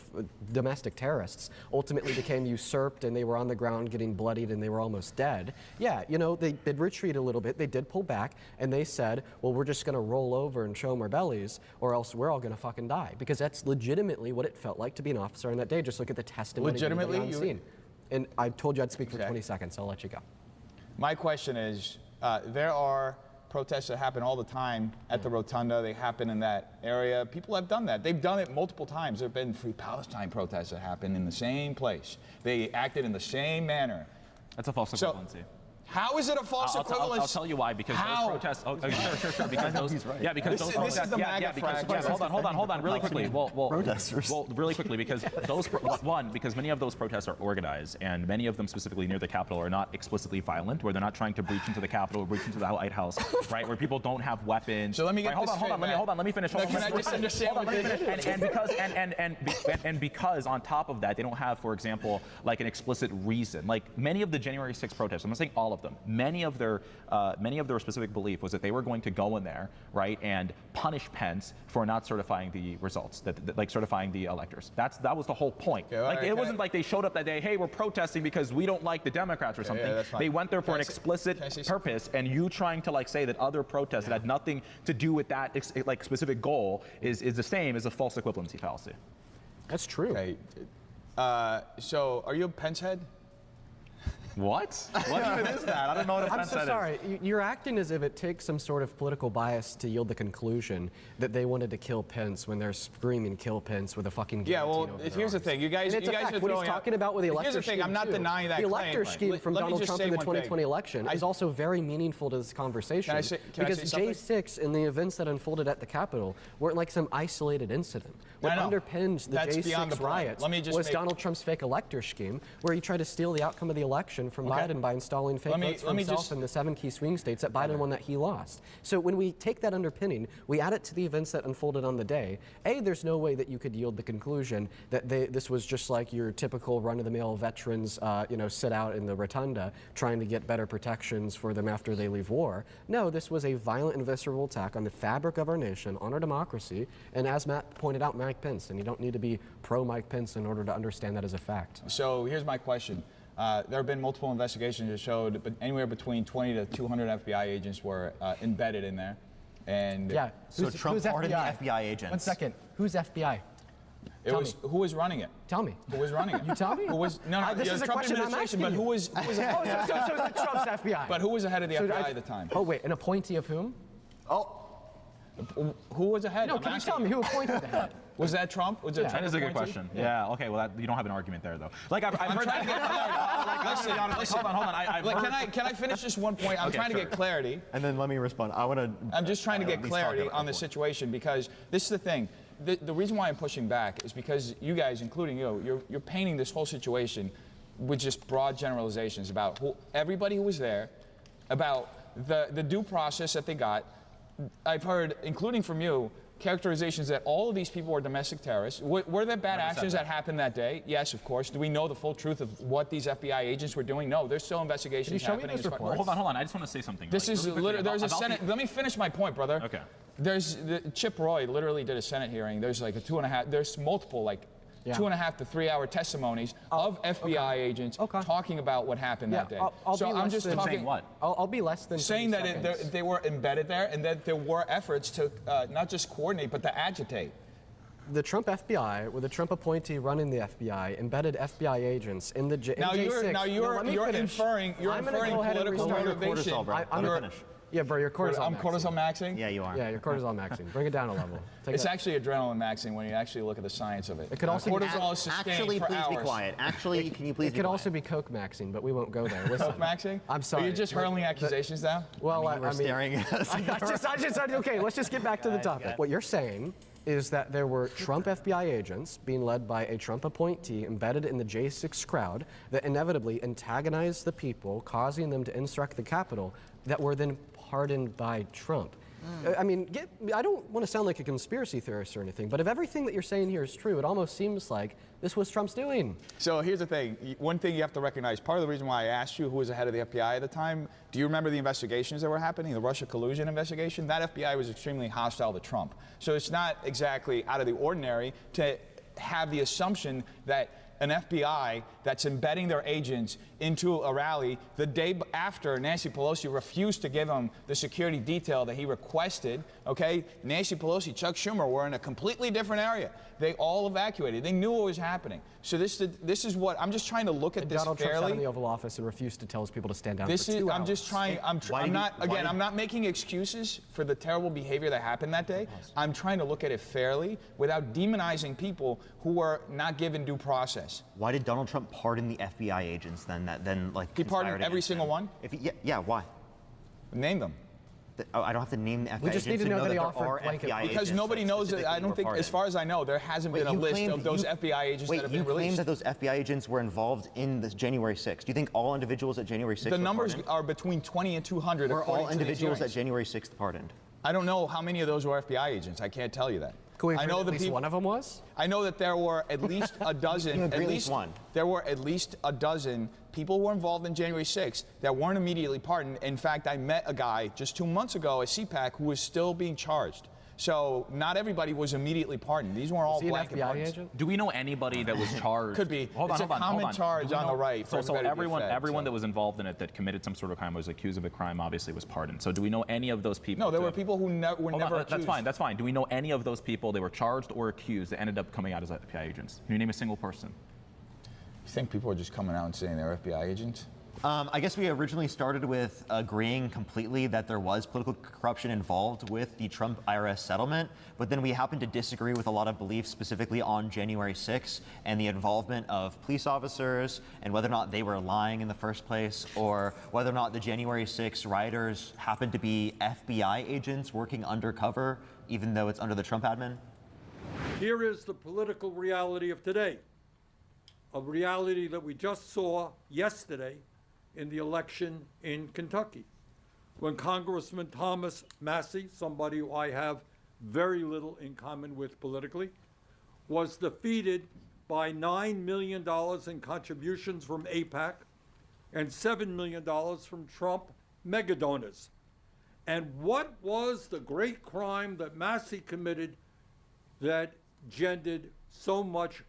domestic terrorists ultimately became usurped and they were on the ground getting bloodied and they were almost dead, they did retreat a little bit, they did pull back, and they said, well, we're just going to roll over and show them our bellies or else we're all going to fucking die. Because that's legitimately what it felt like to be an officer on that day. Just look at the testimony. Legitimately, on scene. And I told you I'd speak for 20 seconds. So I'll let you go. My question is, there are protests that happen all the time at the Rotunda. They happen in that area. People have done that. They've done it multiple times. There have been Free Palestine protests that happen in the same place. They acted in the same manner. That's a false equivalency. How is it a false equivalence? I'll tell you why. Because those protests. Sure. Because those. Yeah, because those protests. This is the MAGA Hold on. Really quickly. Protesters. Well, really quickly, because because many of those protests are organized, and many of them specifically near the Capitol are not explicitly violent, where they're not trying to breach into the Capitol, or breach into the White House, right? Where people don't have weapons. So let me get this hold on. Let me finish. Can I just understand? And because on top of that, they don't have, for example, like an explicit reason. Like many of the January 6th protests, I'm not saying all of them. Many of their specific belief was that they were going to go in there, right, and punish Pence for not certifying the results, like certifying the electors. That was the whole point. Yeah, it wasn't like they showed up that day, hey, we're protesting because we don't like the Democrats or something. Yeah, they went there for an explicit purpose, and you trying to say that other protests that had nothing to do with that specific goal is the same as a false equivalency fallacy. That's true. Okay. So, are you a Pence head? What? What even is that? I don't know what a I'm Pence so head sorry. You're acting as if it takes some sort of political bias to yield the conclusion that they wanted to kill Pence when they're screaming "kill Pence" with a fucking Yeah, well, guillotine over their here's the arms. thing. You guys, And it's you a guys fact. are What throwing he's talking about with the elector Here's the thing. scheme, I'm not too. denying that The elector claim. scheme from Let me Donald just Trump say in the one 2020 thing. election is also very meaningful to this conversation. Can I say because something? J6 and the events that unfolded at the Capitol weren't like some isolated incident. What I know. underpinned the That's beyond the J6 point. riots Let me just was make- Donald Trump's fake elector scheme, where he tried to steal the outcome of the election from Okay. Biden by installing fake votes for let me himself just- in the 7 key swing states that Biden won that he lost. So when we take that underpinning, we add it to the events that unfolded on the day. There's no way that you could yield the conclusion that this was just like your typical run-of-the-mill veterans, sit out in the rotunda trying to get better protections for them after they leave war. No, this was a violent and visceral attack on the fabric of our nation, on our democracy, and as Matt pointed out, Mike Pence, and you don't need to be pro-Mike Pence in order to understand that as a fact. So here's my question. There have been multiple investigations that showed anywhere between 20 to 200 FBI agents were embedded in there. And Yeah. So Trump pardoned the FBI agents. 1 second. Who's FBI? who was running it? Tell me. Who was running it? You tell me. Who was no? This the is a Trump question I'm administration, asking but you. who was So Trump's FBI. But who was the head of the So FBI at the time? Oh wait, an appointee of whom? Who was the head? No, I'm can you asking tell me who appointed the head? Was that Trump? Was it Yeah. Trump That is a good appointee? question. Yeah. Okay. Well, you don't have an argument there, though. Like I've heard trying to get clarity. Hold on. I've Like, heard- can I finish just one point? I'm Okay, trying to sure. get clarity. And then let me respond. I'm just trying to get clarity on the situation because this is the thing. The reason why I'm pushing back is because you guys, including you're painting this whole situation with just broad generalizations about everybody who was there, about the due process that they got. I've heard, including from you, characterizations that all of these people were domestic terrorists. Were there bad actions that happened that day? Yes, of course. Do we know the full truth of what these FBI agents were doing? No, there's still investigations show me happening. those as far- reports? Hold on. I just want to say something. This like, is really quickly there's a about Senate. Let me finish my point, brother. Okay. There's Chip Roy literally did a Senate hearing. There's like a 2.5. There's multiple 2.5 to 3 hour testimonies of FBI agents talking about what happened that day. I'm just talking. Saying what? I'll be less than Saying 30 that seconds. they were embedded there and that there were efforts to not just coordinate but to agitate. The Trump FBI, with a Trump appointee running the FBI, embedded FBI agents in the Now J6. you're inferring I'm gonna go ahead and political restart your motivation. cortisol, bro. I'm Let me gonna finish. Yeah, bro, your cortisol. I'm maxing. cortisol maxing. Yeah, you are. Yeah, your cortisol maxing. Bring it down a level. Take It's that- actually adrenaline maxing when you actually look at the science of it. It could also be- cortisol is sustained Actually, for please hours. be quiet. Actually, can you please It be could quiet? also be coke maxing, but we won't go there. Listen. Coke maxing? I'm sorry. Are you just hurling accusations now? Well, You were staring at us. Okay, let's just get back to the topic. What you're saying is that there were Trump FBI agents being led by a Trump appointee embedded in the J6 crowd that inevitably antagonized the people, causing them to insurrect the Capitol, that were then pardoned by Trump. I mean, I don't want to sound like a conspiracy theorist or anything, but if everything that you're saying here is true, it almost seems like this was Trump's doing. So here's the thing. One thing you have to recognize, part of the reason why I asked you who was the head of the FBI at the time, do you remember the investigations that were happening, the Russia collusion investigation? That FBI was extremely hostile to Trump. So it's not exactly out of the ordinary to have the assumption that an FBI that's embedding their agents into a rally the day after Nancy Pelosi refused to give him the security detail that he requested, okay? Nancy Pelosi, Chuck Schumer were in a completely different area. They all evacuated. They knew what was happening. So this is what, I'm just trying to look at this Donald Trump sat in fairly. the Oval Office and refused to tell his people to stand down This for is, 2 I'm hours. just trying, I'm not making excuses for the terrible behavior that happened that day. I'm trying to look at it fairly without demonizing people who were not given due process. Why did Donald Trump pardon the FBI agents then? He pardoned every against single them? one? Yeah. Why? Name them. I don't have to name the FBI We just agents need to know that he there offered are blanket- FBI Because agents nobody that knows that. I specifically don't were think, pardoned. as far as I know, there hasn't been a you list claimed- of those you- FBI agents that have you been claimed released. that those FBI agents were involved in this January 6th. Do you think all individuals at January 6th The were numbers pardoned? are between 20 and 200. Were according all to these individuals at hearings. January 6th pardoned? I don't know how many of those were FBI agents. I can't tell you that. Can we I agree know that the at least peop- one of them was? I know that there were at least a dozen. You agree at least one. There were at least a dozen people who were involved in January 6th that weren't immediately pardoned. In fact, I met a guy just 2 months ago at CPAC who was still being charged. So not everybody was immediately pardoned. These weren't all Was he an blanket FBI pardons. agent? Do we know anybody that was charged? Could be. Hold It's on, a hold on, common hold on. charge Do we on the know- right for So everybody to be everyone, fed, everyone so. that was involved in it that committed some sort of crime was accused of a crime, obviously was pardoned. So do we know any of those people? No, there to- were people who were Hold on, never That's accused. fine. That's fine. Do we know any of those people that were charged or accused that ended up coming out as FBI agents? Can you name a single person? You think people are just coming out and saying they're FBI agents? I guess we originally started with agreeing completely that there was political corruption involved with the Trump IRS settlement, but then we happened to disagree with a lot of beliefs, specifically on January 6th and the involvement of police officers and whether or not they were lying in the first place, or whether or not the January 6th rioters happened to be FBI agents working undercover, even though it's under the Trump admin. Here is the political reality of today, a reality that we just saw yesterday in the election in Kentucky, when Congressman Thomas Massie, somebody who I have very little in common with politically, was defeated by $9 million in contributions from AIPAC and $7 million from Trump mega donors. And what was the great crime that Massie committed that gendered so much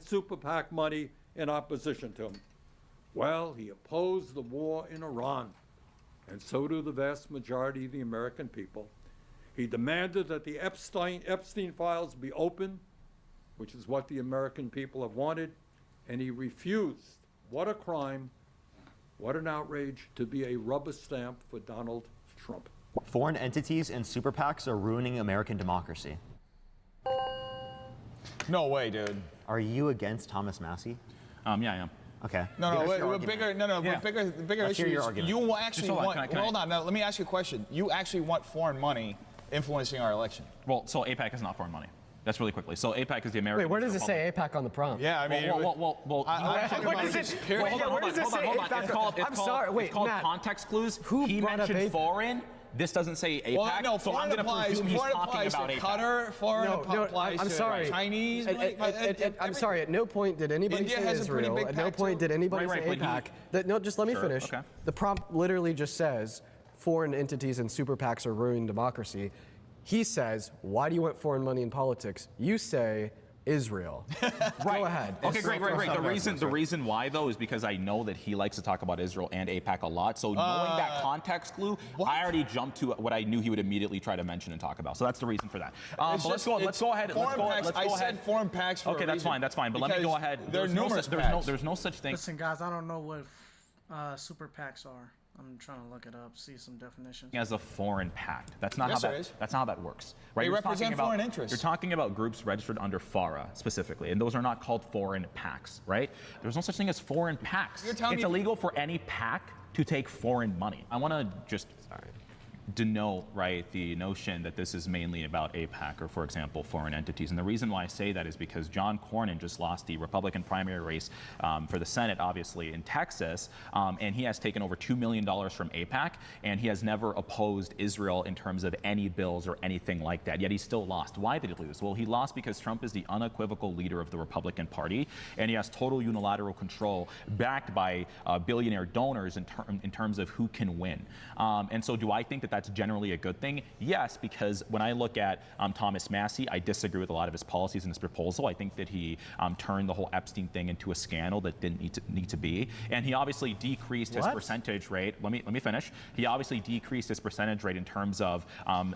super PAC money in opposition to him? Well, he opposed the war in Iran, and so do the vast majority of the American people. He demanded that the Epstein files be open, which is what the American people have wanted, and he refused. What a crime, what an outrage, to be a rubber stamp for Donald Trump. Foreign entities and super PACs are ruining American democracy. No way, dude. Are you against Thomas Massie? Yeah, I am. Okay. Bigger issue is you actually want. Hold on. Now, let me ask you a question. You actually want foreign money influencing our election? Well, so AIPAC is not foreign money. That's really quickly. So AIPAC is the American. Wait, where does it say AIPAC on the prompt? Yeah, I mean. Well, where does it say AIPAC? I'm sorry. Wait, it's called Matt, context clues. Who he brought up mentioned AIPAC? foreign. This doesn't say AIPAC, Well, no, so I'm going to presume he's talking about AIPAC. Qatar, foreign applies I'm to sorry. Chinese. I'm sorry. At no point did anybody India say has a pretty Israel. big At no PAC point too. did anybody Right, say but AIPAC. No, just let me Sure, finish. okay. The prompt literally just says foreign entities and super PACs are ruining democracy. He says, why do you want foreign money in politics? You say Israel. Right. Go ahead. Okay, great. The reason why though is because I know that he likes to talk about Israel and AIPAC a lot. So knowing that context clue, I already jumped to what I knew he would immediately try to mention and talk about. So that's the reason for that. But let's go ahead. I said foreign PACs for a Okay, that's reason. fine. But let me go ahead. There are numerous PACs. There's no such thing. Listen, guys, I don't know what super PACs are. I'm trying to look it up, see some definitions. As a foreign PAC. That's not Yes, how it that. is. That's not how that works. Right? They You're represent talking about- foreign interests. You're talking about groups registered under FARA specifically, and those are not called foreign PACs, right? There's no such thing as foreign PACs. You're telling It's me- illegal for any PAC to take foreign money. I want to just denote, right, the notion that this is mainly about AIPAC or, for example, foreign entities. And the reason why I say that is because John Cornyn just lost the Republican primary race for the Senate, obviously, in Texas, and he has taken over $2 million from AIPAC, and he has never opposed Israel in terms of any bills or anything like that, yet he still lost. Why did he lose? Well, he lost because Trump is the unequivocal leader of the Republican Party, and he has total unilateral control backed by billionaire donors in terms of who can win. And so do I think that that's generally a good thing? Yes, because when I look at Thomas Massie, I disagree with a lot of his policies in this proposal. I think that he turned the whole Epstein thing into a scandal that didn't need to be. And he obviously decreased his percentage rate. Let me finish. He obviously decreased his percentage rate in terms of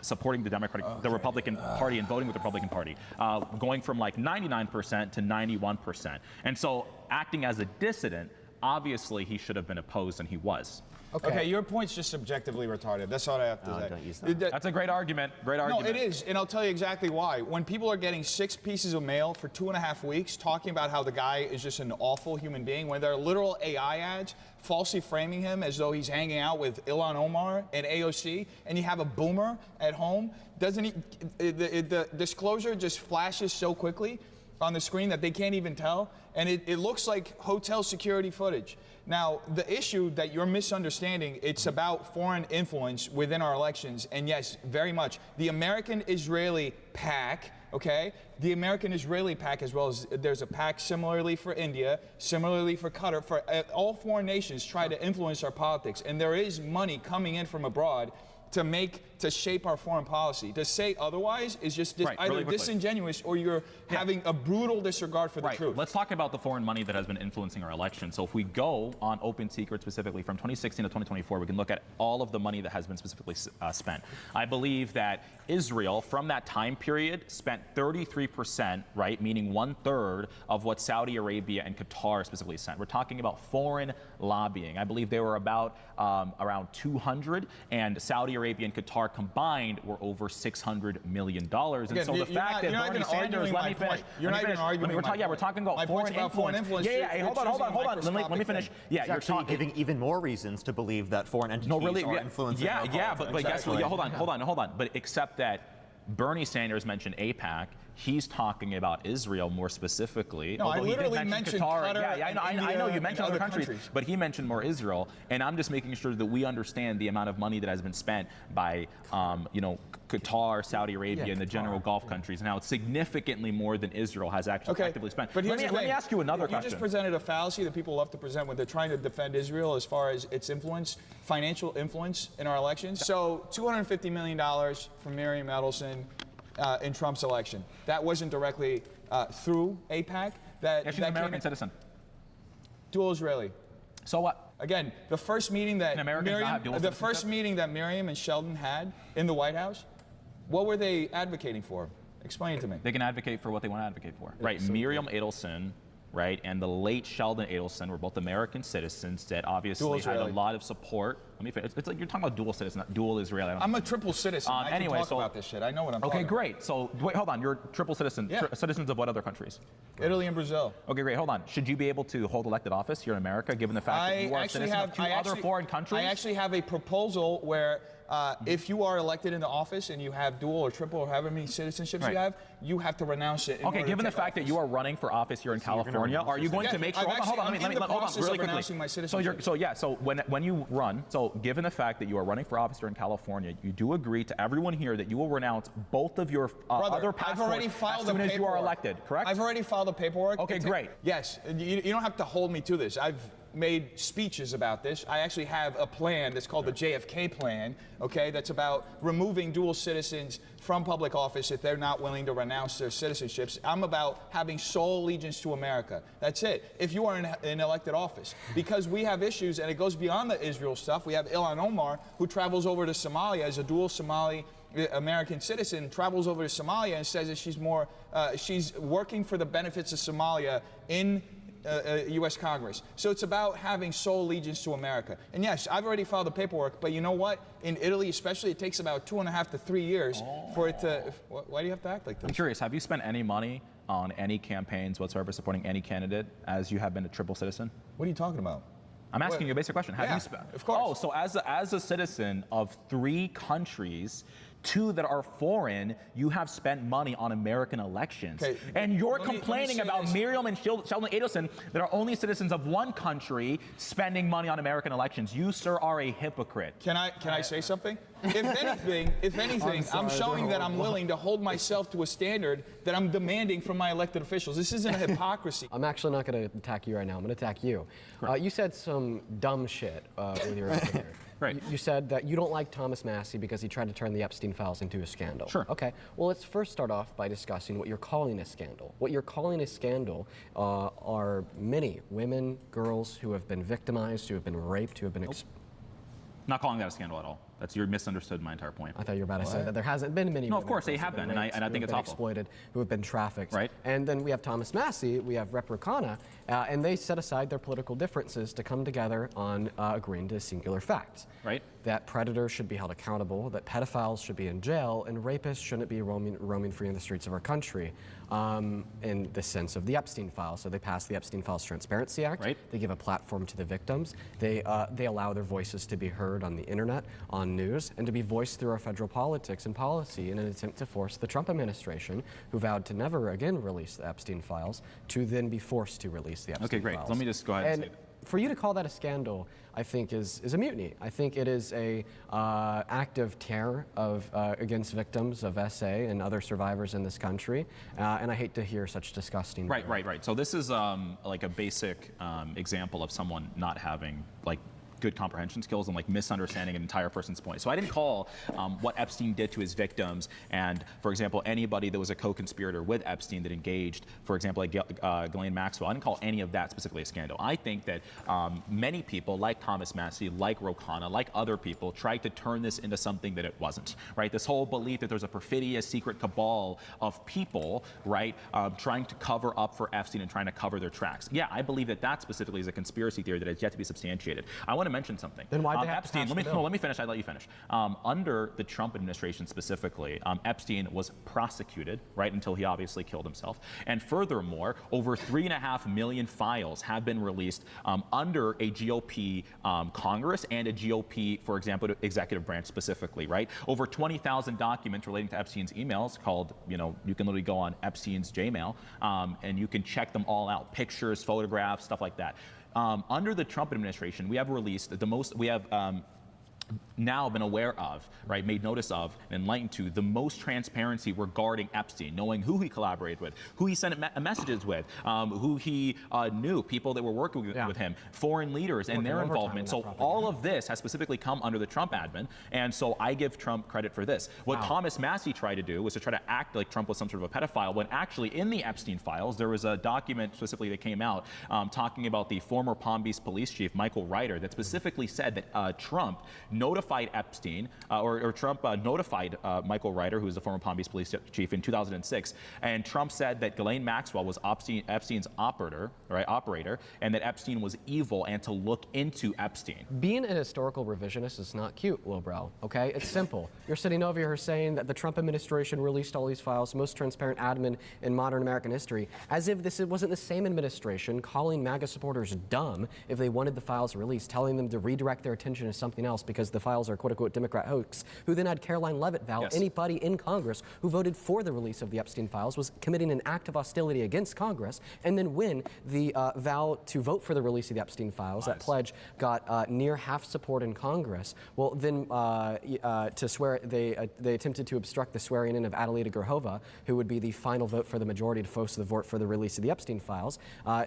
supporting the Republican Party and voting with the Republican Party, going from like 99% to 91%. And so acting as a dissident, obviously he should have been opposed, and he was. Okay, your point's just subjectively retarded. That's all I have to say. Don't use that. That's a great argument. No, it is, and I'll tell you exactly why. When people are getting 6 pieces of mail for 2.5 weeks, talking about how the guy is just an awful human being, when there are literal AI ads falsely framing him as though he's hanging out with Ilhan Omar and AOC, and you have a boomer at home, doesn't he? The disclosure just flashes so quickly on the screen that they can't even tell, and it looks like hotel security footage. Now, the issue that you're misunderstanding, it's about foreign influence within our elections, and yes, very much. The American-Israeli PAC, okay? The American-Israeli PAC, as well as there's a PAC similarly for India, similarly for Qatar, for all foreign nations try to influence our politics, and there is money coming in from abroad to shape our foreign policy. To say otherwise is just Right, either really quickly. disingenuous or you're having a brutal disregard for the Right. truth. Let's talk about the foreign money that has been influencing our election. So if we go on Open Secret specifically from 2016 to 2024, we can look at all of the money that has been specifically spent. I believe that Israel, from that time period, spent 33%, right, meaning 1/3 of what Saudi Arabia and Qatar specifically sent. We're talking about foreign lobbying. I believe they were about around 200, and Saudi Arabia and Qatar combined were over $600 million. And Again, so the you're fact not- that you're not Bernie even Sanders, arguing let my me finish. point. You're let me not even finish. arguing We're my talking, yeah, we're point. talking about My foreign point's about foreign influence. influence. Yeah, You're hold on. choosing a Let me microscopic finish. thing. Yeah, It's you're actually talking. giving even more reasons to believe that foreign entities No, really, are influencing our but politics. guess what? Yeah, hold on. But except that Bernie Sanders mentioned AIPAC. He's talking about Israel more specifically. No, I although he did literally mention mentioned Qatar. Qatar Yeah, I know India you mentioned and other other countries, countries. but he mentioned more Israel. And I'm just making sure that we understand the amount of money that has been spent by, Qatar, Saudi Arabia, and the general Gulf countries. Now, it's significantly more than Israel has actually actively spent. But let me ask you another question. You just presented a fallacy that people love to present when they're trying to defend Israel as far as its influence, financial influence in our elections. So $250 million from Miriam Edelson in Trump's election. That wasn't directly through AIPAC. Yeah, she's an American citizen. Dual Israeli. So what? Again, the first meeting that Americans not have dual the first citizenship? meeting that Miriam and Sheldon had in the White House, what were they advocating for? Explain it to me. They can advocate for what they want to advocate for. Right. Miriam Edelson, right, and the late Sheldon Adelson were both American citizens that obviously had a lot of support. Let me finish. It's like you're talking about dual citizen, not dual Israeli. I'm a triple citizen. I can talk about this shit. I know what I'm talking about. Okay, great. So wait, hold on. You're triple citizen. Yeah. Citizens of what other countries? Italy and Brazil. Okay, great. Hold on. Should you be able to hold elected office here in America, given the fact that you are a citizen of two other foreign countries? I actually have a proposal where if you are elected into office and you have dual or triple or however many citizenships you have to renounce it. Okay, given the fact that you are running for office here in California, are you going to make sure? Hold on, really quickly. So when you run, so given the fact that you are running for office here in California, you do agree to everyone here that you will renounce both of your other passports I've already filed as soon as you are elected, correct? I've already filed the paperwork. Okay, great. Yes, you don't have to hold me to this. I've made speeches about this. I actually have a plan that's called the JFK plan, okay, that's about removing dual citizens from public office if they're not willing to renounce their citizenships. I'm about having sole allegiance to America. That's it. If you are in elected office. Because we have issues, and it goes beyond the Israel stuff. We have Ilhan Omar, who travels over to Somalia as a dual Somali American citizen, travels over to Somalia and says that she's working for the benefits of Somalia in U.S. Congress. So it's about having sole allegiance to America. And yes, I've already filed the paperwork, but you know what? In Italy especially, it takes about 2.5 to 3 years for it to... Why do you have to act like this? I'm curious, have you spent any money on any campaigns whatsoever supporting any candidate as you have been a triple citizen? What are you talking about? I'm asking you a basic question. Have you spent? Of course. Oh, so as a citizen of 3 countries, 2 that are foreign, you have spent money on American elections. Okay. And you're Let me complaining say about this. Sheldon Adelson that are only citizens of 1 country spending money on American elections. You, sir, are a hypocrite. Can I say something? If anything, I'm showing that I'm willing to hold myself to a standard that I'm demanding from my elected officials. This isn't a hypocrisy. I'm actually not going to attack you right now. I'm going to attack you. You said some dumb shit with your answer there. Right. You said that you don't like Thomas Massie because he tried to turn the Epstein files into a scandal. Sure. Okay. Well, let's first start off by discussing what you're calling a scandal. What you're calling a scandal are many women, girls who have been victimized, who have been raped, who have been... Not calling that a scandal at all. You misunderstood my entire point. I thought you were about to say that there hasn't been many. No, of course they have been, and I think it's awful. Exploited, who have been trafficked. Right. And then we have Thomas Massie, we have Rep. Rakana, and they set aside their political differences to come together on agreeing to singular facts. Right. That predators should be held accountable, that pedophiles should be in jail, and rapists shouldn't be roaming free in the streets of our country. In the sense of the Epstein files. So they passed the Epstein Files Transparency Act. Right. They give a platform to the victims. They allow their voices to be heard on the internet, on news, and to be voiced through our federal politics and policy in an attempt to force the Trump administration, who vowed to never again release the Epstein files, to then be forced to release the Epstein files. Okay, great. Let me just go ahead and say that. For you to call that a scandal, I think is a mutiny. I think it is a act of terror against victims of SA and other survivors in this country, and I hate to hear such disgusting. Right. So this is like a basic example of someone not having good comprehension skills and like misunderstanding an entire person's point. So I didn't call what Epstein did to his victims and, for example, anybody that was a co-conspirator with Epstein that engaged, for example, like Ghislaine Maxwell, I didn't call any of that specifically a scandal. I think that many people, like Thomas Massie, like Ro Khanna, like other people, tried to turn this into something that it wasn't, right? This whole belief that there's a perfidious secret cabal of people, right, trying to cover up for Epstein and trying to cover their tracks. Yeah, I believe that that specifically is a conspiracy theory that has yet to be substantiated. I want to mention something. Then why Epstein? Let me finish. I'll let you finish. Under the Trump administration specifically, Epstein was prosecuted, right, until he obviously killed himself. And furthermore, over 3.5 million files have been released under a GOP Congress and a GOP, for example, executive branch specifically, right? Over 20,000 documents relating to Epstein's emails called, you can literally go on Epstein's Gmail and you can check them all out, pictures, photographs, stuff like that. Under the Trump administration, we have released now been aware of, right, made notice of, and enlightened to the most transparency regarding Epstein, knowing who he collaborated with, who he sent messages with, who he knew, people that were working with him, foreign leaders and their involvement. So all of this has specifically come under the Trump admin, and so I give Trump credit for this. What Thomas Massie tried to do was to try to act like Trump was some sort of a pedophile, when actually in the Epstein files, there was a document specifically that came out talking about the former Palm Beach police chief, Michael Ryder, that specifically said that Trump notified Epstein, or Trump notified Michael Ryder, who was the former Palm Beach police chief, in 2006, and Trump said that Ghislaine Maxwell was Epstein's operator, and that Epstein was evil and to look into Epstein. Being an historical revisionist is not cute, lowbrow, okay? It's simple. You're sitting over here saying that the Trump administration released all these files, most transparent admin in modern American history, as if this wasn't the same administration calling MAGA supporters dumb if they wanted the files released, telling them to redirect their attention to something else because the files are quote-unquote Democrat hoax, who then had Caroline Leavitt vow anybody in Congress who voted for the release of the Epstein files was committing an act of hostility against Congress, and then when the vow to vote for the release of the Epstein files, that pledge got near half support in Congress, well then to swear, they attempted to obstruct the swearing in of Adelita Gerhova, who would be the final vote for the majority to force the vote for the release of the Epstein files.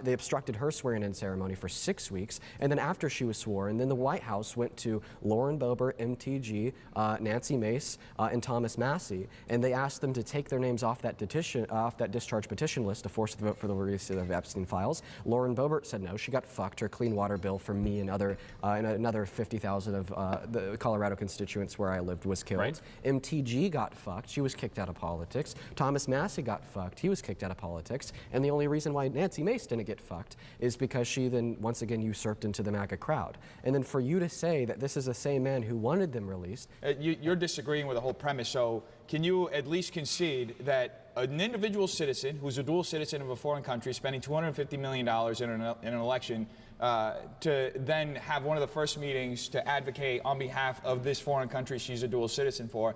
They obstructed her swearing in ceremony for 6 weeks, and then after she was sworn, then the White House went to Lauren Boebert, MTG, Nancy Mace, and Thomas Massie, and they asked them to take their names off that discharge petition list to force the vote for the release of the Epstein files. Lauren Boebert said no. She got fucked. Her clean water bill for me and another 50,000 of the Colorado constituents where I lived was killed. Right. MTG got fucked. She was kicked out of politics. Thomas Massie got fucked. He was kicked out of politics. And the only reason why Nancy Mace didn't get fucked is because she then once again usurped into the MAGA crowd. And then for you to say that this is the same man who wanted them released. You're disagreeing with the whole premise, so can you at least concede that an individual citizen who's a dual citizen of a foreign country spending $250 million in an election to then have one of the first meetings to advocate on behalf of this foreign country she's a dual citizen for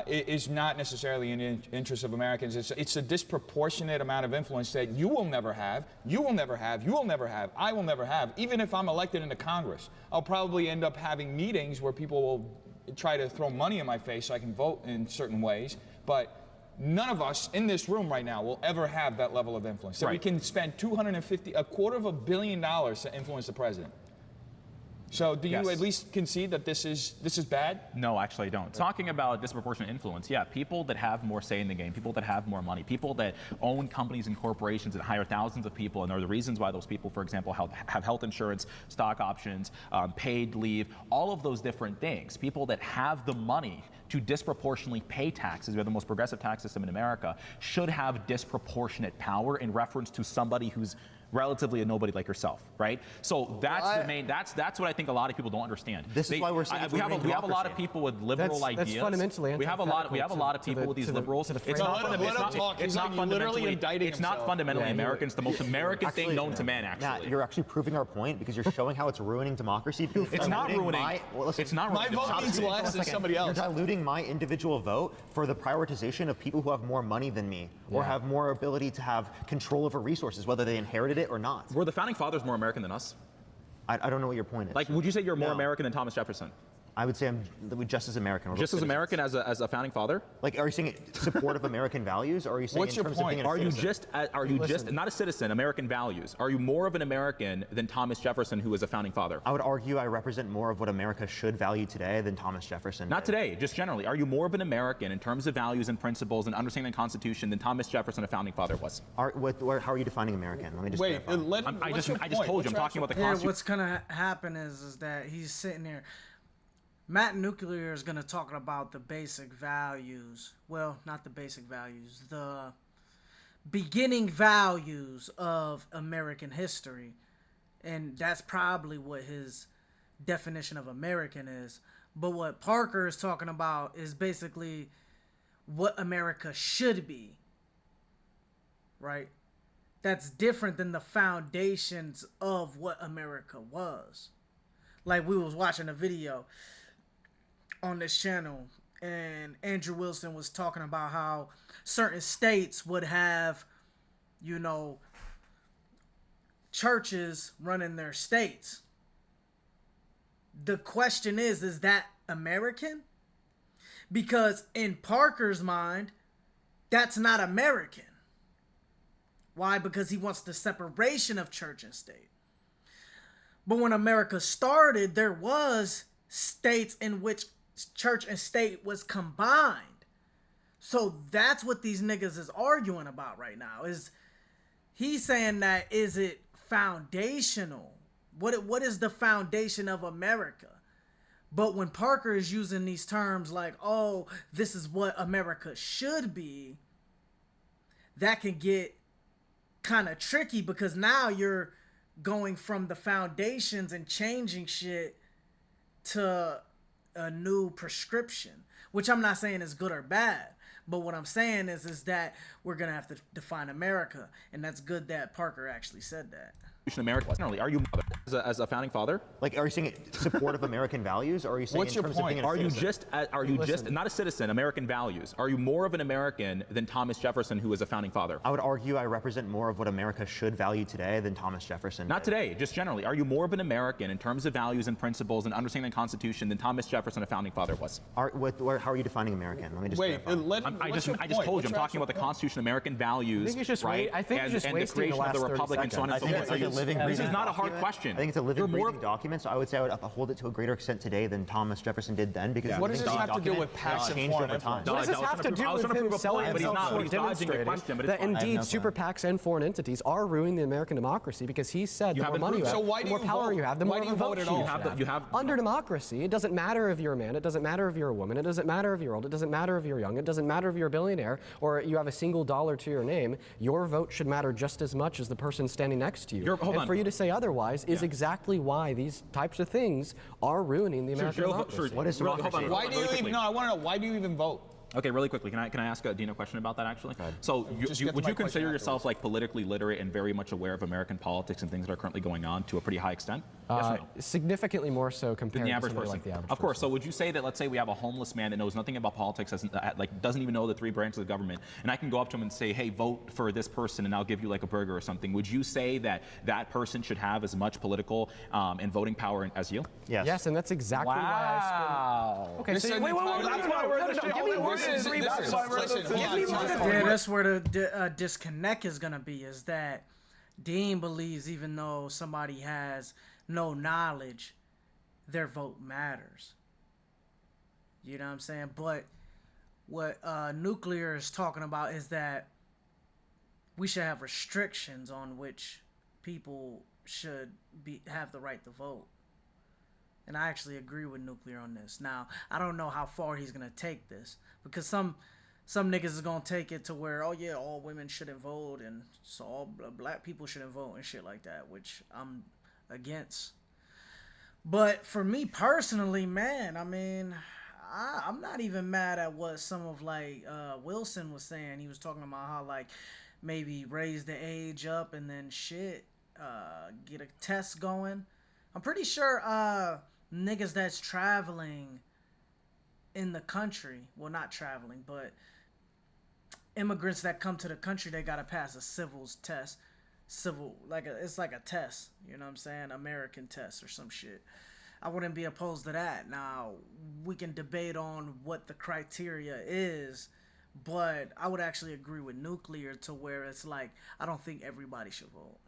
is not necessarily in the interest of Americans. It's a disproportionate amount of influence that you will never have, you will never have, you will never have, I will never have. Even if I'm elected into Congress, I'll probably end up having meetings where people will try to throw money in my face so I can vote in certain ways, but none of us in this room right now will ever have that level of influence. So we can spend $250 billion to influence the president. So do you at least concede that this is bad? No, actually I don't. Talking about disproportionate influence, yeah, people that have more say in the game, people that have more money, people that own companies and corporations that hire thousands of people, and are the reasons why those people, for example, have health insurance, stock options, paid leave, all of those different things. People that have the money to disproportionately pay taxes, we have the most progressive tax system in America, should have disproportionate power in reference to somebody who's relatively a nobody like yourself, right? So that's the main. That's what I think a lot of people don't understand. This is why we're saying we have a lot of people with liberal ideas. That's fundamentally we have a lot of people with these liberals. It's not fundamentally American. It's the most American thing known to man. Actually, Matt, you're actually proving our point because you're showing how it's ruining democracy. It's not ruining. It's not ruining. My vote means less than somebody else. You're diluting my individual vote for the prioritization of people who have more money than me or have more ability to have control over resources, whether they inherited it or not. Were the founding fathers more American than us? I don't know what your point is. Like, would you say you're more American than Thomas Jefferson? I would say I'm just as American. We're Just both as citizens. American as a founding father? Like, are you saying support of American values, or are you saying What's in your terms point? of being a Are you citizen? just not a citizen, American values? Are you more of an American than Thomas Jefferson, who was a founding father? I would argue I represent more of what America should value today than Thomas Jefferson. Not did. today, just generally. Are you more of an American in terms of values and principles and understanding the Constitution than Thomas Jefferson, a founding father, was? How are you defining American? Let me just Wait, clarify. let him, I what's just your told point? you, I'm talking about the Yeah, Constitution. what's gonna happen is that he's sitting there. Matt Nuclear is gonna talk about the basic values. Well, not the basic values. The beginning values of American history, and that's probably what his definition of American is. But what Parker is talking about is basically what America should be. Right? That's different than the foundations of what America was. Like, we was watching a video on this channel, and Andrew Wilson was talking about how certain states would have, you know, churches running their states. The question is that American? Because in Parker's mind, that's not American. Why? Because he wants the separation of church and state. But when America started, there was states in which church and state was combined. So that's what these niggas is arguing about right now. Is he's saying that, is it foundational? What is the foundation of America? But when Parker is using these terms like, oh, this is what America should be, that can get kind of tricky, because now you're going from the foundations and changing shit to a new prescription, which I'm not saying is good or bad, but what I'm saying is that we're gonna have to define America, and that's good that Parker actually said that. America. Are you as a founding father? Like, are you saying support of American values, or are you saying What's in your terms point? of being a Are you citizen? just not a citizen, American values? Are you more of an American than Thomas Jefferson, who was a founding father? I would argue I represent more of what America should value today than Thomas Jefferson. Not did. today, just generally. Are you more of an American in terms of values and principles and understanding the Constitution than Thomas Jefferson, a founding father, was? How are you defining American? Let me just Wait, clarify. let him, I what's just your told point? you, What's I'm your talking about the actual point? Constitution, American values, think he's just right? I think and, he's just and the wasting the creation of the last 30 Republic and so on and so I think forth. it's like a living, This is breathing not a hard document. question. I think it's a living, You're more breathing document, so I would say I would uphold it to a greater extent today than Thomas Jefferson did then, because What does this have to do with past passive changed foreign over time. influence? What does this have to do I was with trying to him prove a selling point, but he's himself not. short, He's dodging your demonstrating question, but that it's fine. indeed super PACs and foreign entities are ruining the American democracy, because he said the more haven't money you proved have, So why the do more you power vote? you have, the Why more do you votes vote at you all? have. You have Under democracy, it doesn't matter if you're a man, it doesn't matter if you're a woman, it doesn't matter if you're old, it doesn't matter if you're young, it doesn't matter if you're a billionaire or you have a single dollar to your name. Your vote should matter just as much as the person standing next to you. Hold and on. for you to say otherwise is exactly why these types of things are ruining the American democracy. What is democracy? Why do you even? No, I want to know. Why do you even vote? Okay, really quickly, can I ask Dean a question about that actually? So, Just get to would my you consider question yourself like politically literate and very much aware of American politics and things that are currently going on to a pretty high extent? Yes or no? Significantly more so Than compared the to average somebody person. like the average Of course. person. So would you say that, let's say we have a homeless man that knows nothing about politics, doesn't even know the three branches of government, and I can go up to him and say, hey, vote for this person and I'll give you like a burger or something. Would you say that that person should have as much political and voting power as you? Yes. Yes, and that's exactly why I spend. Okay, This so is wait, that's why we're in the show. give me more than 3 words. Yeah, that's where the disconnect is gonna be. Is that Dean believes even though somebody has no knowledge, their vote matters. You know what I'm saying? But what Nuclear is talking about is that we should have restrictions on which people should have the right to vote. And I actually agree with Nuclear on this. Now, I don't know how far he's gonna take this, because some niggas is gonna take it to where, oh yeah, all women shouldn't vote and so all black people shouldn't vote and shit like that, which I'm against. But for me personally, man, I mean, I'm not even mad at what some of like Wilson was saying. He was talking about how like maybe raise the age up and then get a test going. I'm pretty sure niggas that's traveling in the country, well, not traveling, but immigrants that come to the country, they gotta pass a civils test. It's like a test, you know what I'm saying? American test or some shit. I wouldn't be opposed to that. Now, we can debate on what the criteria is, but I would actually agree with nuclear to where it's like, I don't think everybody should vote.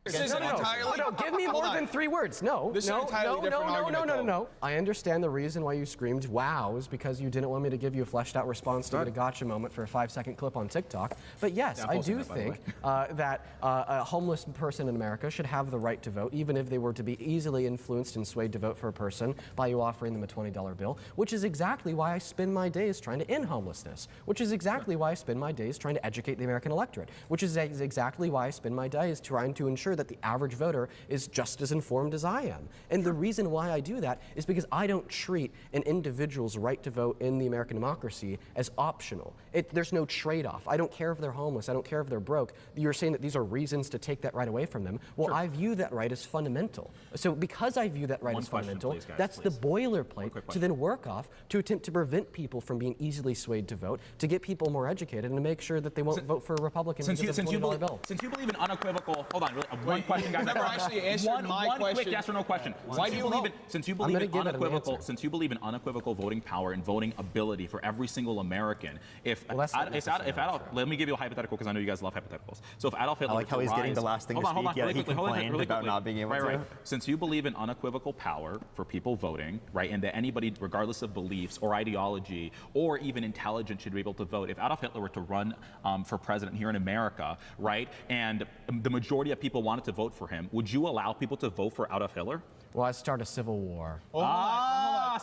This is entirely. No, give me more than 3 words. No, This is an entirely different argument, though. no. I understand the reason why you screamed "wow" is because you didn't want me to give you a fleshed out response to get a gotcha moment for a 5-second clip on TikTok. But yes, I do think that a homeless person in America should have the right to vote, even if they were to be easily influenced and swayed to vote for a person by you offering them a $20 bill, which is exactly why I spend my days trying to end homelessness, which is exactly why I spend my days trying to educate the American electorate, which is exactly why I spend my days trying to ensure that the average voter is just as informed as I am. And the reason why I do that is because I don't treat an individual's right to vote in the American democracy as optional. There's no trade-off. I don't care if they're homeless. I don't care if they're broke. You're saying that these are reasons to take that right away from them. Well, I view that right as fundamental. So because I view that right as fundamental, that's the boilerplate to then work off to attempt to prevent people from being easily swayed to vote, to get people more educated, and to make sure that they won't vote for a Republican because of a $20 bill. Since you believe in unequivocal, hold on, really, one question, guys. Never actually answered my one question. Quick yes or no question. Why do you vote? Since you believe in unequivocal voting power and voting ability for every single American, let me give you a hypothetical because I know you guys love hypotheticals. So if Adolf Hitler, I like how he's getting the last thing to speak. Yeah, he complained about not being able to. Since you believe in unequivocal power for people voting, right, and that anybody, regardless of beliefs or ideology or even intelligence, should be able to vote. If Adolf Hitler were to run for president here in America, right, and the majority of people wanted to vote for him, would you allow people to vote for Adolf Hitler? Well, I'd start a civil war.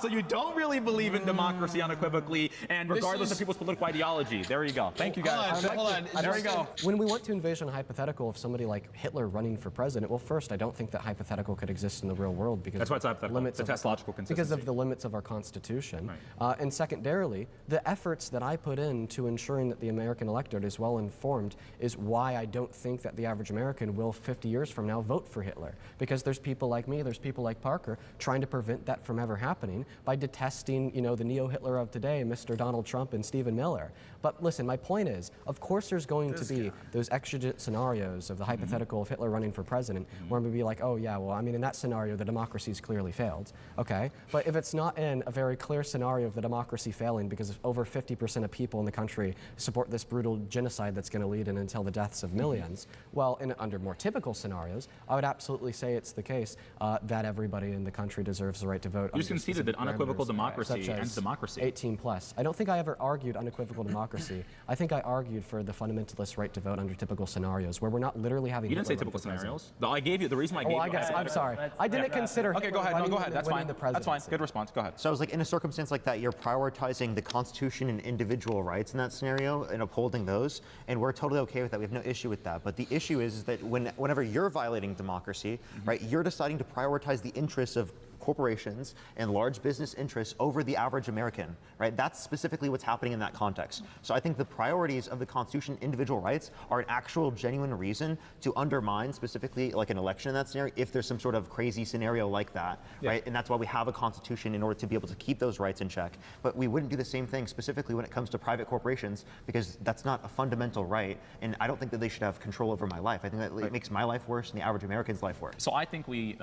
So you don't really believe in democracy unequivocally, and regardless of people's political ideology. There you go. Thank you, guys. Hold on. There you go. When we want to envision a hypothetical of somebody like Hitler running for president, well, first, I don't think that hypothetical could exist in the real world because That's why it's hypothetical. limits It's a test logical consistency. because of the limits of our Constitution. Right. And secondarily, the efforts that I put into ensuring that the American electorate is well informed is why I don't think that the average American will 50 years from now vote for Hitler. Because there's people like me, there's people like Parker trying to prevent that from ever happening by detesting, the neo-Hitler of today, Mr. Donald Trump and Stephen Miller. But listen, my point is, of course there's going to be those exigent scenarios of the hypothetical of Hitler running for president where I'm going to be like, oh yeah, well, I mean, in that scenario, the democracy's clearly failed, okay? But if it's not in a very clear scenario of the democracy failing because over 50% of people in the country support this brutal genocide that's going to lead until the deaths of millions, well, under more typical scenarios, I would absolutely say it's the case that everybody in the country deserves the right to vote. You just conceded that unequivocal democracy ends democracy. 18 plus. I don't think I ever argued unequivocal democracy. I think I argued for the fundamentalist right to vote under typical scenarios where we're not literally having. You didn't say typical scenarios. I gave you the reason I gave you. I guess I'm sorry. I didn't consider. Okay, go ahead. No, go ahead. That's fine. That's fine. Good response. Go ahead. So I was like, in a circumstance like that, you're prioritizing the Constitution and individual rights in that scenario and upholding those, and we're totally okay with that. We have no issue with that. But the issue is that whenever you're violating democracy, right, you're deciding to prioritize the interests of corporations and large business interests over the average American, right? That's specifically what's happening in that context. So I think the priorities of the Constitution, individual rights, are an actual genuine reason to undermine specifically like an election in that scenario if there's some sort of crazy scenario like that, right? And that's why we have a Constitution in order to be able to keep those rights in check. But we wouldn't do the same thing specifically when it comes to private corporations because that's not a fundamental right, and I don't think that they should have control over my life. I think that it makes my life worse and the average American's life worse. So I think we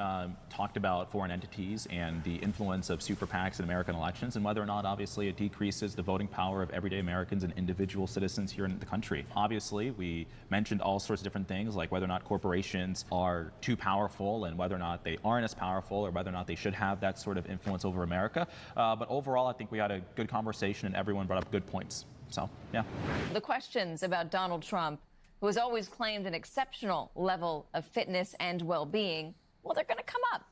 talked about foreign entities and the influence of super PACs in American elections and whether or not, obviously, it decreases the voting power of everyday Americans and individual citizens here in the country. Obviously, we mentioned all sorts of different things, like whether or not corporations are too powerful and whether or not they aren't as powerful or whether or not they should have that sort of influence over America. But overall, I think we had a good conversation and everyone brought up good points. So, yeah. The questions about Donald Trump, who has always claimed an exceptional level of fitness and well-being, well, they're going to come up.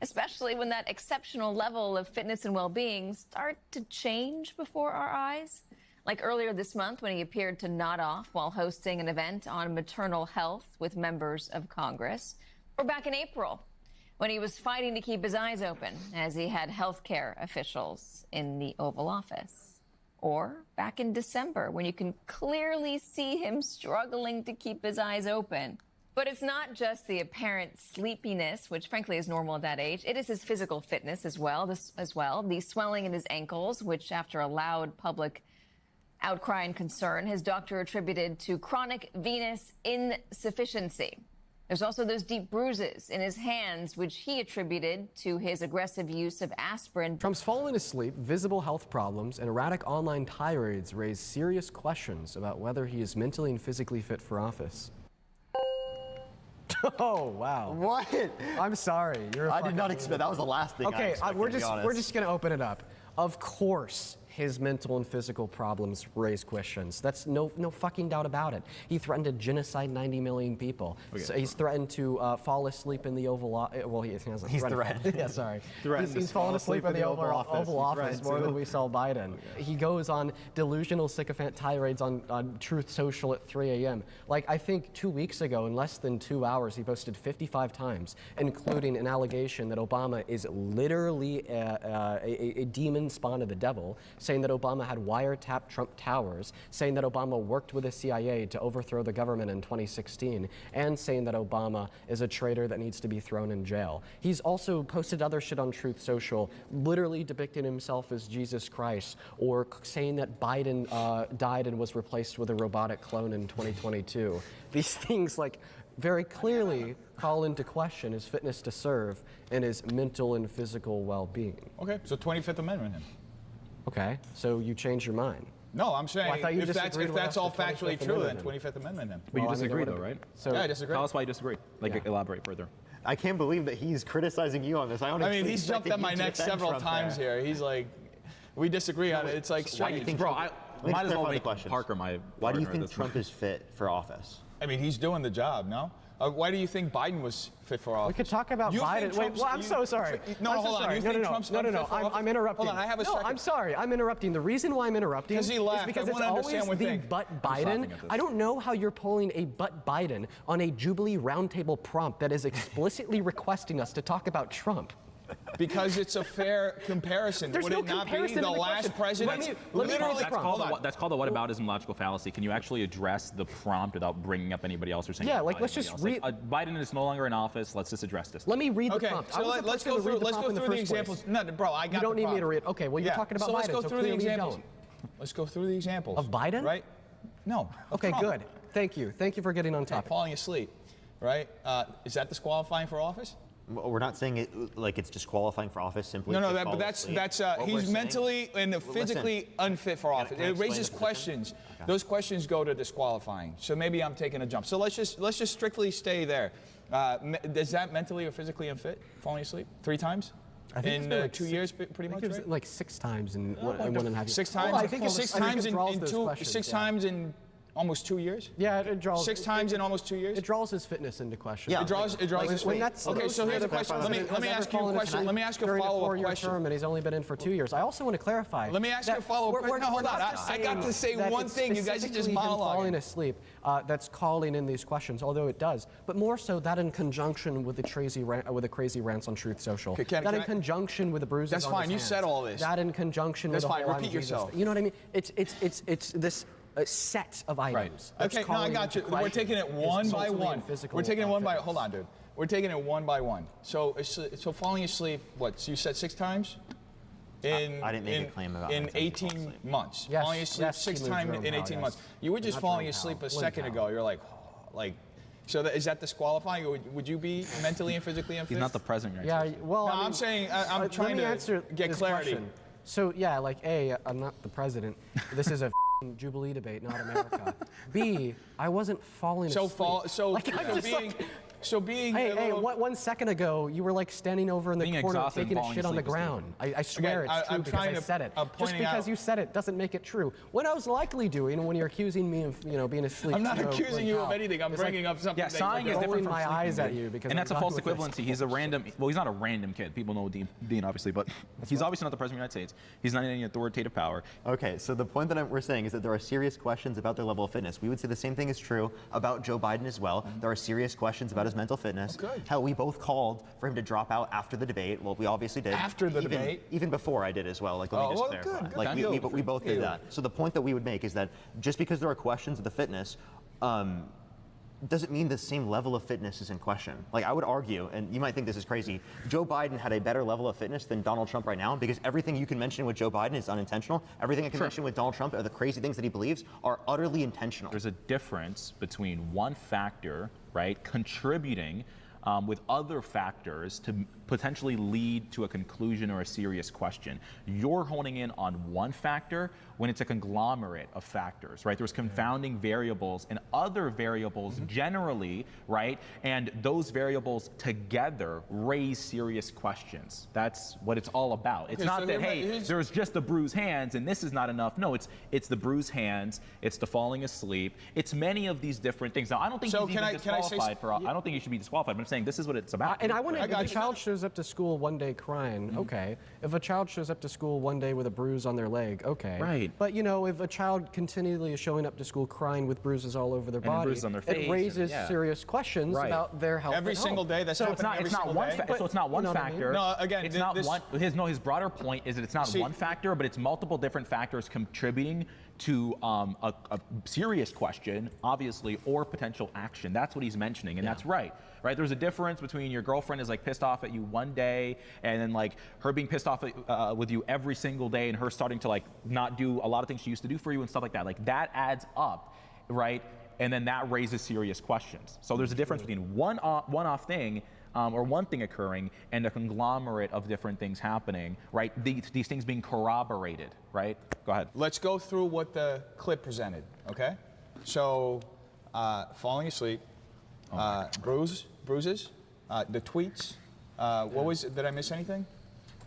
Especially when that exceptional level of fitness and well-being start to change before our eyes. Like earlier this month when he appeared to nod off while hosting an event on maternal health with members of Congress. Or back in April when he was fighting to keep his eyes open as he had healthcare officials in the Oval Office. Or back in December when you can clearly see him struggling to keep his eyes open. But it's not just the apparent sleepiness, which frankly is normal at that age. It is his physical fitness as well. The swelling in his ankles, which after a loud public outcry and concern, his doctor attributed to chronic venous insufficiency. There's also those deep bruises in his hands, which he attributed to his aggressive use of aspirin. Trump's falling asleep, visible health problems, and erratic online tirades raise serious questions about whether he is mentally and physically fit for office. Oh, wow. What? I'm sorry. I did not expect. That was the last thing I Okay, expected, we're to be just honest. going to open it up. Of course, his mental and physical problems raise questions. That's no fucking doubt about it. He threatened to genocide 90 million people. Okay. So he's threatened to fall asleep in the Oval Office. Well, he hasn't. He's threatened. Yeah, sorry. Threatened He's to fallen fall asleep in the Oval Office Threatened more to. than we saw Biden. He goes on delusional sycophant tirades on Truth Social at 3 a.m. Like, I think 2 weeks ago, in less than 2 hours, he posted 55 times, including an allegation that Obama is literally a demon spawn of the devil, saying that Obama had wiretapped Trump Towers, saying that Obama worked with the CIA to overthrow the government in 2016, and saying that Obama is a traitor that needs to be thrown in jail. He's also posted other shit on Truth Social, literally depicting himself as Jesus Christ, or saying that Biden died and was replaced with a robotic clone in 2022. These things, like, very clearly call into question his fitness to serve and his mental and physical well-being. Okay, so 25th Amendment him. Okay, so you changed your mind. No, I'm saying Well, I thought you if disagreed that's with us all the 25th factually true, then Amendment. 25th Amendment him. But Well, you I mean, disagree, there though, would've- right? So, Yeah, I disagree. Tell us why you disagree. Like, elaborate further. I can't believe that he's criticizing you on this. I mean, he's jumped at my neck several times here. He's like, we disagree on it. It's like, Why do you think, bro? I me might as well clarify the make questions. Parker my. Why do you partner think at this Trump point. is fit for office? I mean, he's doing the job, no? Why do you think Biden was fit for office? We could talk about You Biden. think Wait, Trump's- well, I'm so sorry. No, I'm so hold on. sorry. You no, think no, Trump's no, no, unfit for office? I'm interrupting. Hold on, I have a no, second. I'm sorry. I'm interrupting. The reason why I'm interrupting 'Cause he is laughed. because I it's wanna always understand what the thing. but laughing Biden. at this. I don't know how you're pulling a but Biden on a Jubilee roundtable prompt that is explicitly requesting us to talk about Trump. Because it's a fair comparison. There's Would no it not be comparison the in the last question. president? Let me Literally, That's called the whataboutism logical fallacy. Can you actually address the prompt without bringing up anybody else or saying? Yeah, about like, let's anybody just else? Like, Biden is no longer in office. Let's just address this. Let me read the Okay, prompt. so let's go through. Let's go through the examples. No, bro, I got. You don't the need me to prompt. read. Okay, well, you're Yeah, talking about so let's Biden, go so through the clearly you examples. don't. Let's go through the examples. Of Biden? Right? No. Okay, Trump. good. Thank you. Thank you for getting on Okay, topic. falling asleep, right? Is that disqualifying for office? We're not saying it like it's disqualifying for office simply. No, to but fall that's asleep. that's What we're he's saying- mentally and physically unfit for office. can I It explain raises the position? questions. Okay. Those questions go to disqualifying. So maybe I'm taking a jump. So let's just strictly stay there. Is that mentally or physically unfit? Falling asleep 3 times? I think it's In been like 2 six- years, pretty I think much, it was right? like 6 times in one and a half years. 6 times. Oh, I think it- six I think times it in, draws in those two. questions, 6 yeah. times in almost 2 years. Yeah, it draws. 6 times in almost 2 years. It draws his fitness into question. Yeah. It draws his When weight. that's Okay, those so here's kind a of question. Let me president has ask ever you a fallen question. asleep Let me ask you a during follow-up 4-year question. term, and he's only been in for 2 years. I also want to clarify. Let me ask you a follow-up that question. No, hold we're on. not just I got to say saying that one it's thing. You guys are just specifically him monologuing. falling asleep that's calling in these questions, although it does. But more so that in conjunction with the crazy rants on Truth Social. Okay, that in conjunction with the bruises That's on fine. his You hands. said all this. That in conjunction That's with the fine. whole I'm Repeat Jesus yourself. thing. You know what I mean? It's this set of items. that's Okay, no, I calling got into you. We're question taking it his one by mentally one. and physical We're taking it one by. fitness. Hold on, dude. We're taking it one by one. So falling asleep. What? So you said 6 times. I didn't make a claim about in myself falling 18 asleep. months. Yes, Falling asleep yes, 6 Keelan times Jerome in Howe, 18 yes. months. You were just Not falling Jerome asleep Howe, a second Lynn ago. Howe. You're like. So is that disqualifying? Or would you be mentally and physically unfit? He's not the president. Yeah, Right? well, No, I mean, I'm saying I'm let trying me to answer get this clarity. question. So yeah, like A, I'm not the president. This is a Jubilee debate, not America. B, I wasn't falling asleep. Being. Hey, a little, 1 second ago, you were like standing over in the Being corner exhausted and taking a falling shit on the asleep is ground. I swear Okay, it's true I'm because trying I to- said it. I'm Just pointing because out- you said it doesn't make it true. What I was likely doing when you're accusing me of, being asleep. I'm not you know, accusing like you how- of anything. I'm it's like bringing up something. Yeah, that sighing you is don't- different from my sleeping, eyes at dude. you because And that's I'm a false done with this equivalency. He's a random. Well, he's not a random kid. People know Dean obviously, but he's obviously not the president of the United States. He's not in any authoritative power. Okay, so the point that we're saying is that there are serious questions about their level of fitness. We would say the same thing is true about Joe Biden as well. There are serious questions about his mental fitness. Okay. How we both called for him to drop out after the debate. Well, we obviously did. After the debate? Even before I did as well. Like, let me just well, clarify. good. Like, Okay. we both did You. that. So the point that we would make is that just because there are questions of the fitness, doesn't mean the same level of fitness is in question. Like, I would argue, and you might think this is crazy, Joe Biden had a better level of fitness than Donald Trump right now, because everything you can mention with Joe Biden is unintentional. Everything I can mention with Donald Trump are the crazy things that he believes are utterly intentional. There's a difference between one factor, right, contributing with other factors to potentially lead to a conclusion or a serious question. You're honing in on one factor when it's a conglomerate of factors, right? There's confounding variables and other variables generally, right? And those variables together raise serious questions. That's what it's all about. It's not that, hey, there's just the bruised hands and this is not enough. No, it's the bruised hands, it's the falling asleep, it's many of these different things. Now, I don't think he's even disqualified for, I don't think he should be disqualified, but I'm saying this is what it's about. And I wonder if a child shows up to school one day crying, okay. If a child shows up to school one day with a bruise on their leg, okay. Right. But you know, if a child continually is showing up to school crying with bruises all over their body, bruises on their face it raises serious questions about their health every at single home. day. That's so it's not one. So it's not one factor. No, again, it's not one. His broader point is that it's not one factor, but it's multiple different factors contributing to a serious question, obviously, or potential action. That's what he's mentioning, and that's right. Right? There's a difference between your girlfriend is like pissed off at you one day, and then like her being pissed off with you every single day, and her starting to like not do a lot of things she used to do for you and stuff like that. Like that adds up, right? And then that raises serious questions. So there's a difference between one-off thing. Or one thing occurring and a conglomerate of different things happening, right? These things being corroborated, right? Go ahead. Let's go through what the clip presented, okay? So, falling asleep, bruises, the tweets. What was it? Did I miss anything?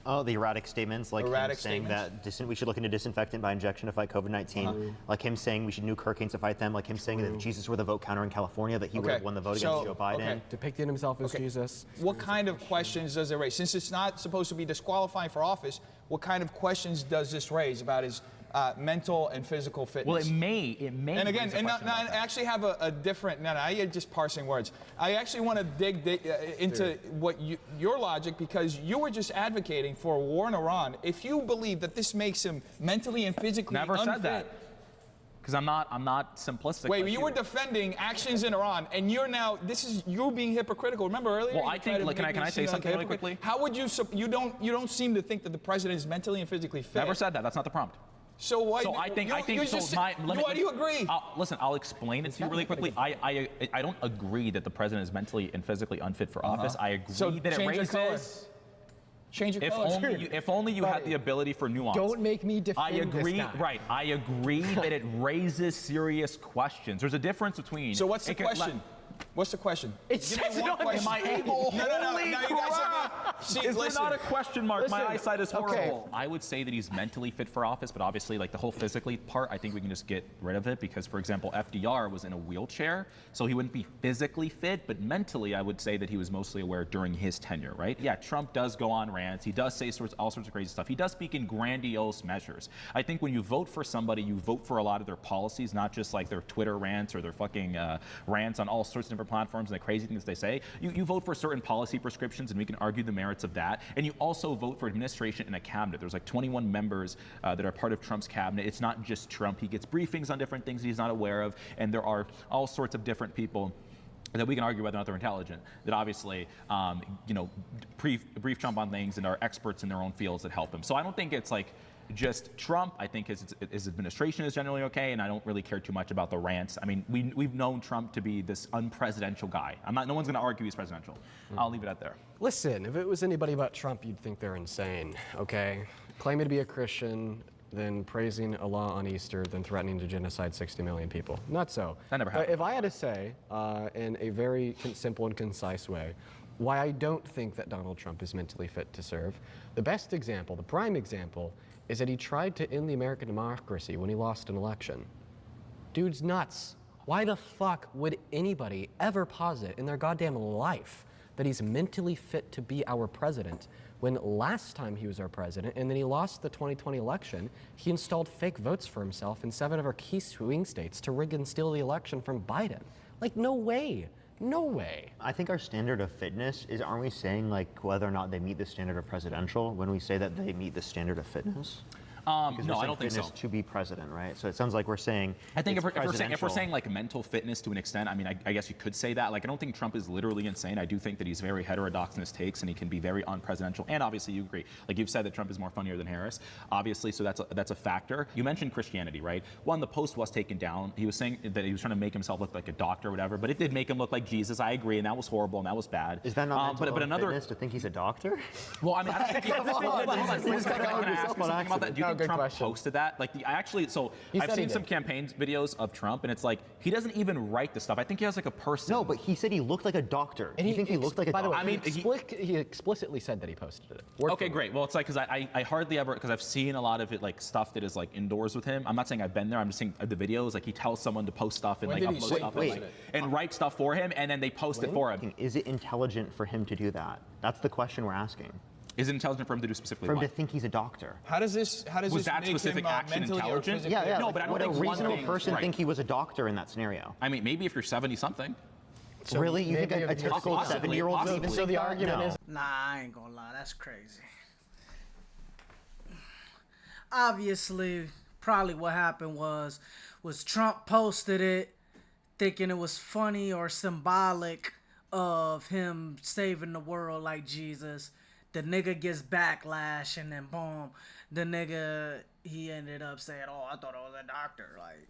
Oh, the erratic statements, like him saying that we should look into disinfectant by injection to fight COVID-19, like him saying we should nuke hurricanes to fight them, like him saying that if Jesus were the vote counter in California, that he would have won the vote against Joe Biden. Depicting himself as Jesus. What kind of questions does it raise? Since it's not supposed to be disqualifying for office, what kind of questions does this raise about his mental and physical fitness? Well, it may. And again, I actually have a different. No, you're just parsing words. I actually want to dig into what your logic, because you were just advocating for a war in Iran. If you believe that this makes him mentally and physically never unfit, said that. Because I'm not simplistic. Wait, you were defending actions in Iran, and you're being hypocritical. Remember earlier? Well, I think. Like, can I say something really quickly? How would you don't seem to think that the president is mentally and physically fit? Never said that. That's not the prompt. So why? So I think. Why do you agree? Listen, I'll explain it to you really quickly. I don't agree that the president is mentally and physically unfit for office. I agree that it raises. Change your color. If only you had the ability for nuance. Don't make me defend this guy. Right. I agree that it raises serious questions. There's a difference between. So what's the question? What's the question? It's am I able? It's not a question mark. My eyesight is horrible. Okay. I would say that he's mentally fit for office, but obviously, like the whole physically part, I think we can just get rid of it because, for example, FDR was in a wheelchair, so he wouldn't be physically fit, but mentally, I would say that he was mostly aware during his tenure, right? Yeah, Trump does go on rants. He does say all sorts of crazy stuff. He does speak in grandiose measures. I think when you vote for somebody, you vote for a lot of their policies, not just like their Twitter rants or their fucking rants on all sorts of different platforms and the crazy things they say. You vote for certain policy prescriptions, and we can argue the merits of that. And you also vote for administration and a cabinet. There's like 21 members that are part of Trump's cabinet. It's not just Trump. He gets briefings on different things he's not aware of, and there are all sorts of different people that we can argue whether or not they're intelligent, that obviously, brief Trump on things and are experts in their own fields that help him. So I don't think it's like just Trump. I think his administration is generally okay, and I don't really care too much about the rants. I mean, we've known Trump to be this unpresidential guy. No one's going to argue he's presidential. I'll leave it at there. Listen, if it was anybody but Trump, you'd think they're insane, okay? Claiming to be a Christian, then praising Allah on Easter, then threatening to genocide 60 million people. Not so. That never happened. If I had to say, in a very simple and concise way, why I don't think that Donald Trump is mentally fit to serve, the best example, the prime example, is that he tried to end the American democracy when he lost an election. Dude's nuts. Why the fuck would anybody ever posit in their goddamn life that he's mentally fit to be our president when last time he was our president and then he lost the 2020 election, he installed fake votes for himself in 7 of our key swing states to rig and steal the election from Biden? Like, no way. No way. I think our standard of fitness is, aren't we saying like whether or not they meet the standard of presidential when we say that they meet the standard of fitness? Because No, we're I saying don't think so. fitness to be president, right? So it sounds like we're saying. I think if it's we're saying like mental fitness to an extent, I mean, I guess you could say that. Like, I don't think Trump is literally insane. I do think that he's very heterodox in his takes, and he can be very unpresidential. And obviously, you agree. Like you've said that Trump is more funnier than Harris. Obviously, so that's a factor. You mentioned Christianity, right? One, the post was taken down. He was saying that he was trying to make himself look like a doctor or whatever, but it did make him look like Jesus. I agree, and that was horrible and that was bad. Is that not mental but another fitness to think he's a doctor? Well, I mean, I don't think hold on. Can I ask you something about that? Do you think Trump question. posted that? Like, I've said seen he some did. campaign videos of Trump, and it's like he doesn't even write the stuff. I think he has like a person. No, but he said he looked like a doctor. And you think he looked like a by doctor? the way, I mean, he explicitly said that he posted it. Okay, great. Well, it's like, because I hardly ever, because I've seen a lot of it, like stuff that is like indoors with him. I'm not saying I've been there. I'm just saying the videos, like he tells someone to post stuff and When like did he upload say stuff post and write stuff for him, and then they post it for him. Is it intelligent for him to do that? That's the question we're asking. Is it intelligent for him to do specifically For him what? to think he's a doctor. How does this Was that make specific him, action mentally or intelligent? physically- Yeah, yeah. No, like, but I don't would a think one reasonable thing- person right. think he was a doctor in that scenario? I mean, maybe if you're 70-something. So really? You think maybe a if you're typical possibly, 7-year-old would possibly. even So think the that? argument No. is Nah, I ain't gonna lie, that's crazy. Obviously, probably what happened was Trump posted it thinking it was funny or symbolic of him saving the world like Jesus. The nigga gets backlash, and then boom, the nigga, he ended up saying, oh, I thought I was a doctor. Like,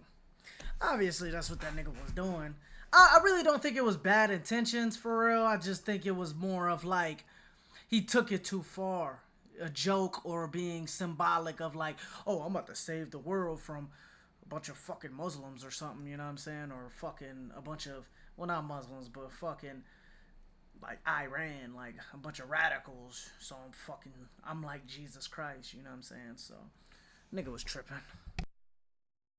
obviously that's what that nigga was doing. I really don't think it was bad intentions for real. I just think it was more of like, he took it too far. A joke or being symbolic of like, oh, I'm about to save the world from a bunch of fucking Muslims or something, you know what I'm saying? Or fucking a bunch of, well, not Muslims, but fucking like Iran, like a bunch of radicals. So I'm like Jesus Christ, you know what I'm saying? So nigga was tripping.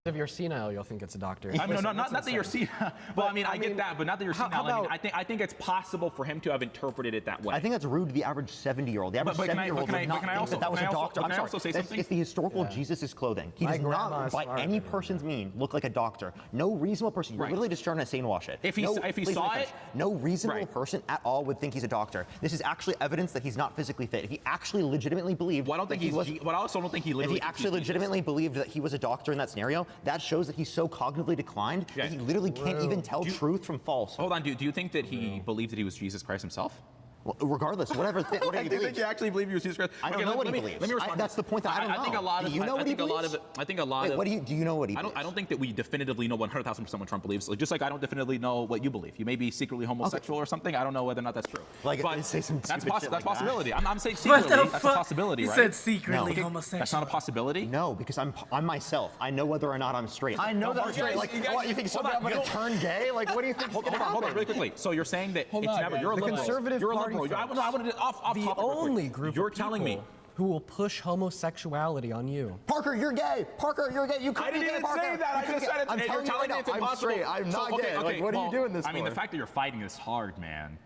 if you're senile, you'll think it's a doctor. I mean, no, not that you're senile. Well, I mean, I get that, but not that you're senile. how I mean, I think it's possible for him to have interpreted it that way. I think that's rude to the average 70-year-old. The average But can I- 70-year-old but can I- would but not can I think also- that that was can a I also- doctor. can I I'm also say sorry. something? It's the historical Jesus' clothing. He My does grandma not, is by smart, any man. person's mean, look like a doctor. No reasonable person. You're Right. literally just trying to sane wash it. If he no, saw please let me it- finish. No reasonable Right. person at all would think he's a doctor. This is actually evidence that he's not physically fit. If he actually legitimately believed, Well, I don't think that he was, But I also don't think he if literally. he actually legitimately believed that he was a doctor in that scenario, that shows that he's so cognitively declined Yeah. that he literally can't even tell truth from false. Hold on, do you think that he believed that he was Jesus Christ himself? Well, regardless, whatever he Do you think believes. he actually believed he was Jesus Christ? I don't Okay, know what let he me- believes. Let me respond. That's the point that I don't know. I think a lot Do of. you know I what he think a lot believes? of it. I think a lot Wait, of. do you know what he I believes? don't think that we definitively know 100,000% what Trump believes. Like, just like I don't definitively know what you believe. You may be secretly homosexual or something. I don't know whether or not that's true. Like, but say some that's stupid shit that's like that. possibility. I'm saying What secretly. the That's a fuck? possibility, He right? said secretly No. homosexual. That's not a possibility. No, because I'm myself. I know whether or not I'm straight. I know that I'm straight. Like, what, you think hold someday on, I'm going you to don't- turn gay? Like, what do you think? Hold on, really quickly. So you're saying that it's on, never. guys. You're a The liberal. Conservative You're a Party liberal. I wanted to off the topic real quick. only group You're of telling me. people who will push homosexuality on you. Parker, you're gay. Parker, you're gay. You I couldn't be didn't gay, even Parker. say that. I You couldn't just said get- it. I'm You're telling you telling right me it's now, I'm impossible. straight. I'm So, not okay, gay. okay, Like, what are you well, doing this I mean, for? the fact that you're fighting is hard, man.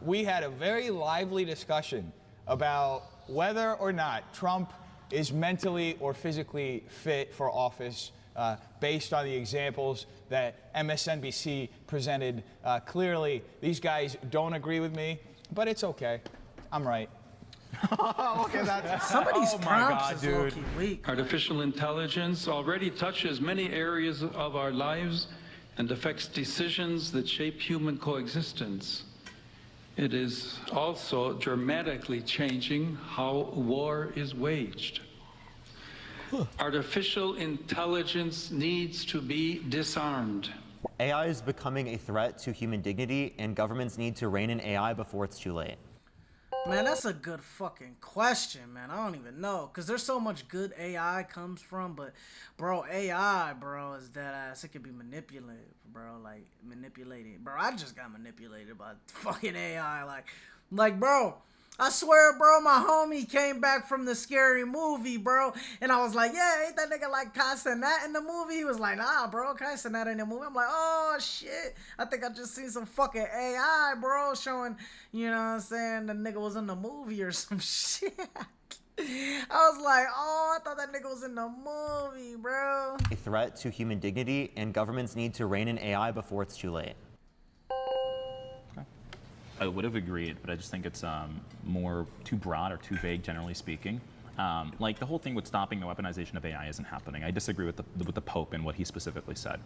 We had a very lively discussion about whether or not Trump is mentally or physically fit for office based on the examples that MSNBC presented. Clearly, these guys don't agree with me, but it's okay. I'm right. Some of these Oh my prompts God, is dude. low-key weak. Artificial intelligence already touches many areas of our lives and affects decisions that shape human coexistence. It is also dramatically changing how war is waged. Artificial intelligence needs to be disarmed. AI is becoming a threat to human dignity, and governments need to rein in AI before it's too late. Man, that's a good fucking question, man. I don't even know. Because there's so much good AI comes from. But, bro, AI, bro, is dead ass. It can be manipulated, bro. Like, manipulated. Bro, I just got manipulated by fucking AI. Like, bro, I swear, bro, my homie came back from the Scary Movie, bro. And I was like, yeah, ain't that nigga like Kai Cenat in the movie? He was like, nah, bro, Kai Cenat in the movie. I'm like, oh, shit. I think I just seen some fucking AI, bro, showing, you know what I'm saying, the nigga was in the movie or some shit. I was like, oh, I thought that nigga was in the movie, bro. A threat to human dignity, and governments need to rein in AI before it's too late. I would have agreed, but I just think it's more too broad or too vague, generally speaking. Like the whole thing with stopping the weaponization of AI isn't happening. I disagree with the Pope and what he specifically said.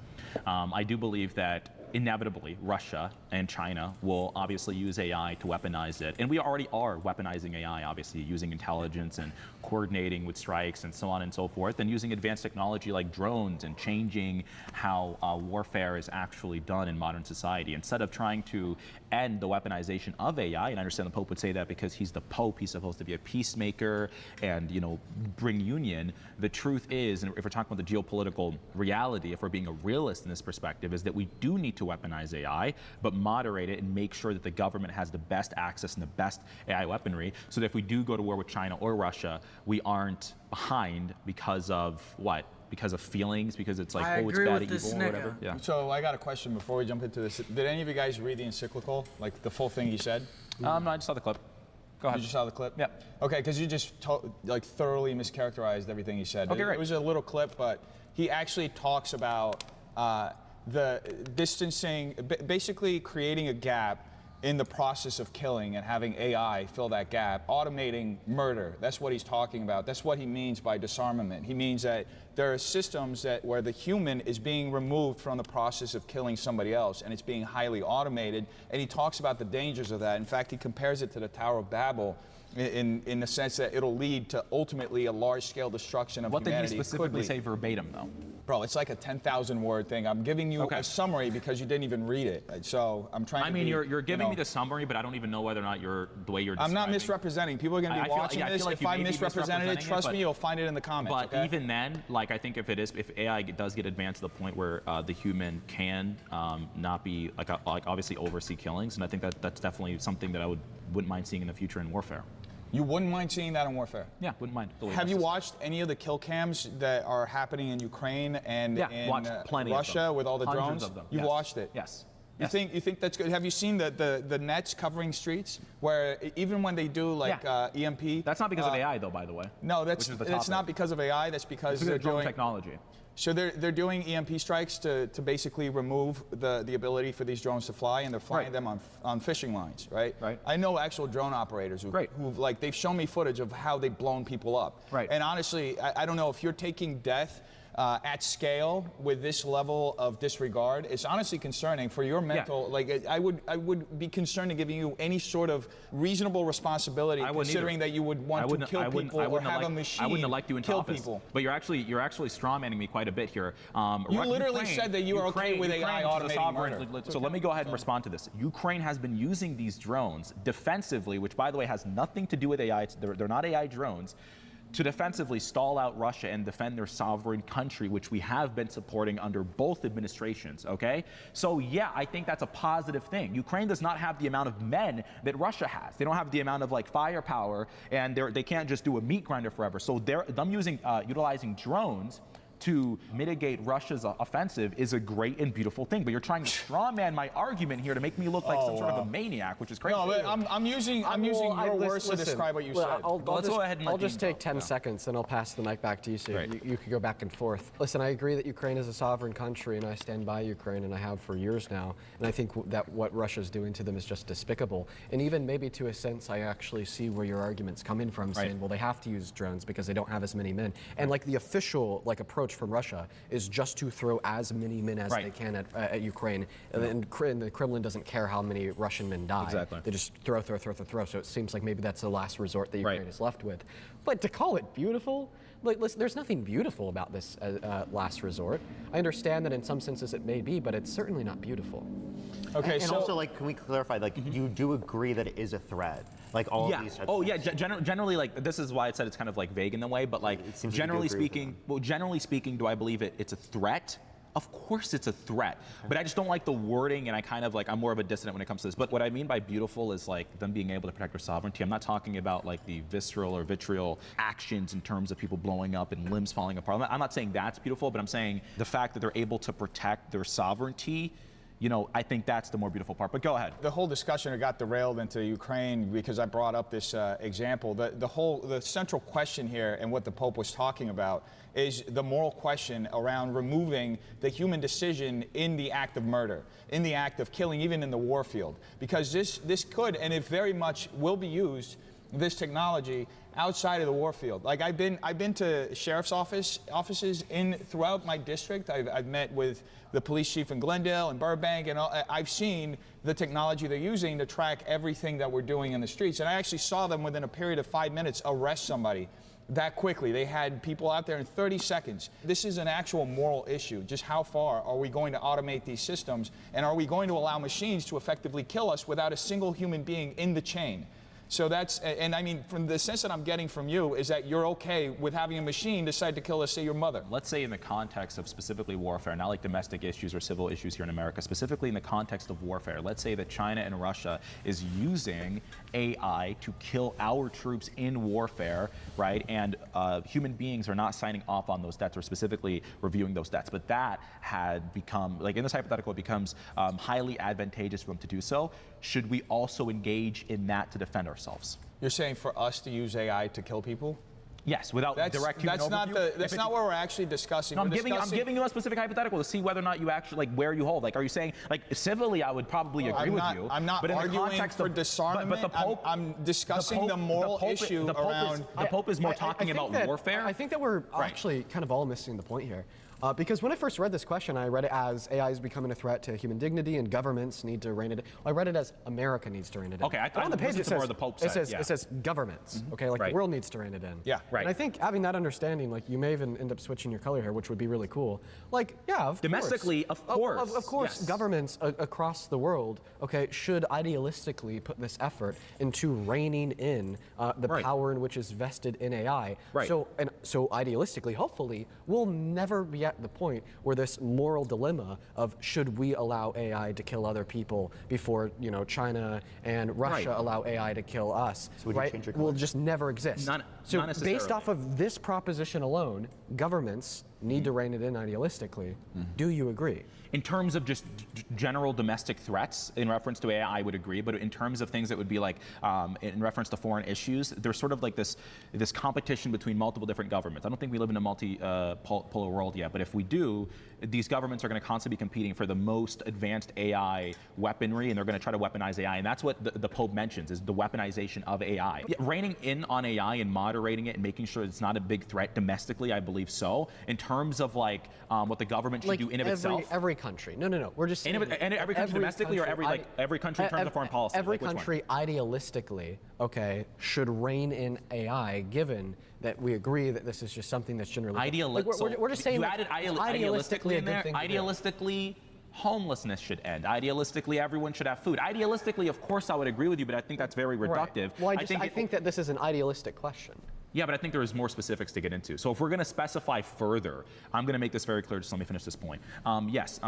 I do believe that inevitably Russia and China will obviously use AI to weaponize it. And we already are weaponizing AI, obviously, using intelligence and coordinating with strikes and so on and so forth, and using advanced technology like drones and changing how warfare is actually done in modern society. Instead of trying to end the weaponization of AI, and I understand the Pope would say that because he's the Pope, he's supposed to be a peacemaker and, you know, bring union. The truth is, and if we're talking about the geopolitical reality, if we're being a realist in this perspective, is that we do need to weaponize AI, but moderate it and make sure that the government has the best access and the best AI weaponry, so that if we do go to war with China or Russia, we aren't behind because of what? Because of feelings, because it's like, oh, it's bad evil or whatever. Yeah. So I got a question before we jump into this. Did any of you guys read the encyclical, like the full thing he said? No, I just saw the clip. Go ahead. You just saw the clip? Yeah. Okay, because you just like thoroughly mischaracterized everything he said. Okay, great. It was a little clip, but he actually talks about the distancing, basically creating a gap in the process of killing and having AI fill that gap, automating murder. That's what he's talking about. That's what he means by disarmament. He means that there are systems where the human is being removed from the process of killing somebody else, and it's being highly automated. And he talks about the dangers of that. In fact, he compares it to the Tower of Babel in the sense that it'll lead to ultimately a large-scale destruction of humanity. What did he specifically say verbatim, though? Bro, it's like a 10,000 word thing. I'm giving you a summary because you didn't even read it. So I'm trying to be, you're giving me the summary, but I don't even know whether or not the way you're describing. I'm not misrepresenting. People are going to be watching this. Like if I misrepresented it, trust me, you'll find it in the comments. But even then, like, I think if AI does get advanced to the point where the human can not be like obviously oversee killings, and I think that's definitely something that I wouldn't mind seeing in the future in warfare. You wouldn't mind seeing that in warfare? Yeah, wouldn't mind. Have you watched any of the kill cams that are happening in Ukraine and in Russia with all the drones? Of them. You've watched it? Yes. You think that's good? Have you seen the nets covering streets where even when they do like EMP? That's not because of AI though, by the way. No, that's not because of AI. That's because they're doing technology. So they're doing EMP strikes to basically remove the ability for these drones to fly, and they're flying them on fishing lines, right? Right. I know actual drone operators who've like they've shown me footage of how they've blown people up. Right. And honestly, I don't know if you're taking death at scale with this level of disregard. It's honestly concerning for your mental. Like I would be concerned in giving you any sort of reasonable responsibility, considering that you would want to kill people or have a machine I wouldn't elect you into kill office. people. But you're actually strawmanning me quite a bit here. You literally said that you are okay with AI automating murder. So let me go ahead and respond to this. Ukraine has been using these drones defensively, which by the way has nothing to do with AI. They're not AI drones, to defensively stall out Russia and defend their sovereign country, which we have been supporting under both administrations, okay? So yeah, I think that's a positive thing. Ukraine does not have the amount of men that Russia has. They don't have the amount of like firepower, and they can't just do a meat grinder forever. So them utilizing drones to mitigate Russia's offensive is a great and beautiful thing. But you're trying to strawman my argument here to make me look like some sort of a maniac, which is crazy. No, but I'm using your words to describe what you said. Let's go ahead and I'll just take 10 seconds and I'll pass the mic back to you so you can go back and forth. Listen, I agree that Ukraine is a sovereign country and I stand by Ukraine and I have for years now. And I think that what Russia's doing to them is just despicable. And even maybe to a sense, I actually see where your argument's coming from, saying, well, they have to use drones because they don't have as many men. And like the official approach from Russia is just to throw as many men as they can at Ukraine. And the Kremlin doesn't care how many Russian men die. Exactly. They just throw. So it seems like maybe that's the last resort that Ukraine is left with. But to call it beautiful, like, listen, there's nothing beautiful about this last resort. I understand that in some senses it may be, but it's certainly not beautiful. Okay, and also, can we clarify, you do agree that it is a threat? Like all of these types of things? Generally, this is why I said it's kind of vague in the way, but generally speaking, do I believe it's a threat? Of course it's a threat, but I just don't like the wording, and I'm more of a dissident when it comes to this. But what I mean by beautiful is them being able to protect their sovereignty. I'm not talking about the visceral or vitriol actions in terms of people blowing up and limbs falling apart. I'm not saying that's beautiful, but I'm saying the fact that they're able to protect their sovereignty, I think that's the more beautiful part. But go ahead. The whole discussion got derailed into Ukraine because I brought up this example. The central question here and what the Pope was talking about is the moral question around removing the human decision in the act of murder, in the act of killing, even in the war field. Because this could, and it very much will be used this technology outside of the war field. Like I've been to sheriff's offices throughout my district. I've met with the police chief in Glendale and Burbank, and I've seen the technology they're using to track everything that we're doing in the streets. And I actually saw them within a period of 5 minutes arrest somebody that quickly. They had people out there in 30 seconds. This is an actual moral issue. Just how far are we going to automate these systems, and are we going to allow machines to effectively kill us without a single human being in the chain? So that's, and I mean, from the sense that I'm getting from you is that you're okay with having a machine decide to kill, let's say, your mother. Let's say in the context of specifically warfare, not like domestic issues or civil issues here in America, specifically in the context of warfare, let's say that China and Russia is using AI to kill our troops in warfare, right? And human beings are not signing off on those debts or specifically reviewing those debts. But that had become, like in this hypothetical, it becomes highly advantageous for them to do so. Should we also engage in that to defend ourselves? You're saying for us to use AI to kill people? Yes, without direct human overview. That's not what we're actually discussing. No, I'm giving you a specific hypothetical to see whether or not you actually, like, where you hold. Like, are you saying, like, civilly, I would probably agree with you. I'm not but in arguing the context for of, disarmament. But the Pope, I'm discussing the moral issue around. The Pope is more talking about warfare. I think that we're actually kind of all missing the point here. Because when I first read this question, I read it as AI is becoming a threat to human dignity and governments need to rein it in. Well, I read it as America needs to rein it in. Okay, on the page it says, the Pope said, it says governments, okay, like the world needs to rein it in. Yeah, right. And I think having that understanding, like you may even end up switching your color here, which would be really cool. Like, yeah, of domestically, course. of course, yes. Governments across the world, okay, should idealistically put this effort into reining in the power in which is vested in AI. Right. So idealistically, hopefully, we'll never be at the point where this moral dilemma of should we allow AI to kill other people before, you know, China and Russia allow AI to kill us, so will just never exist. Not based off of this proposition alone, governments need to rein it in idealistically. Do you agree? In terms of just general domestic threats, in reference to AI, I would agree. But in terms of things that would be like, in reference to foreign issues, there's sort of like this competition between multiple different governments. I don't think we live in a multi-polar world yet, but if we do, these governments are going to constantly be competing for the most advanced AI weaponry, and they're going to try to weaponize AI. And that's what the Pope mentions, is the weaponization of AI. Reining in on AI and moderating it and making sure it's not a big threat domestically, I believe so. In terms of like what the government should do in of itself. Every country. No. We're just saying. Every country domestically, or every country in terms of foreign policy. Every country idealistically, okay, should rein in AI, given that we agree that this is just something that's generally. We're just saying. You added idealistically in there. Idealistically, homelessness should end. Idealistically, everyone should have food. Idealistically, of course, I would agree with you, but I think that's very reductive. Well, I think that this is an idealistic question. Yeah, but I think there is more specifics to get into. So if we're going to specify further, I'm going to make this very clear. Just let me finish this point. Yes,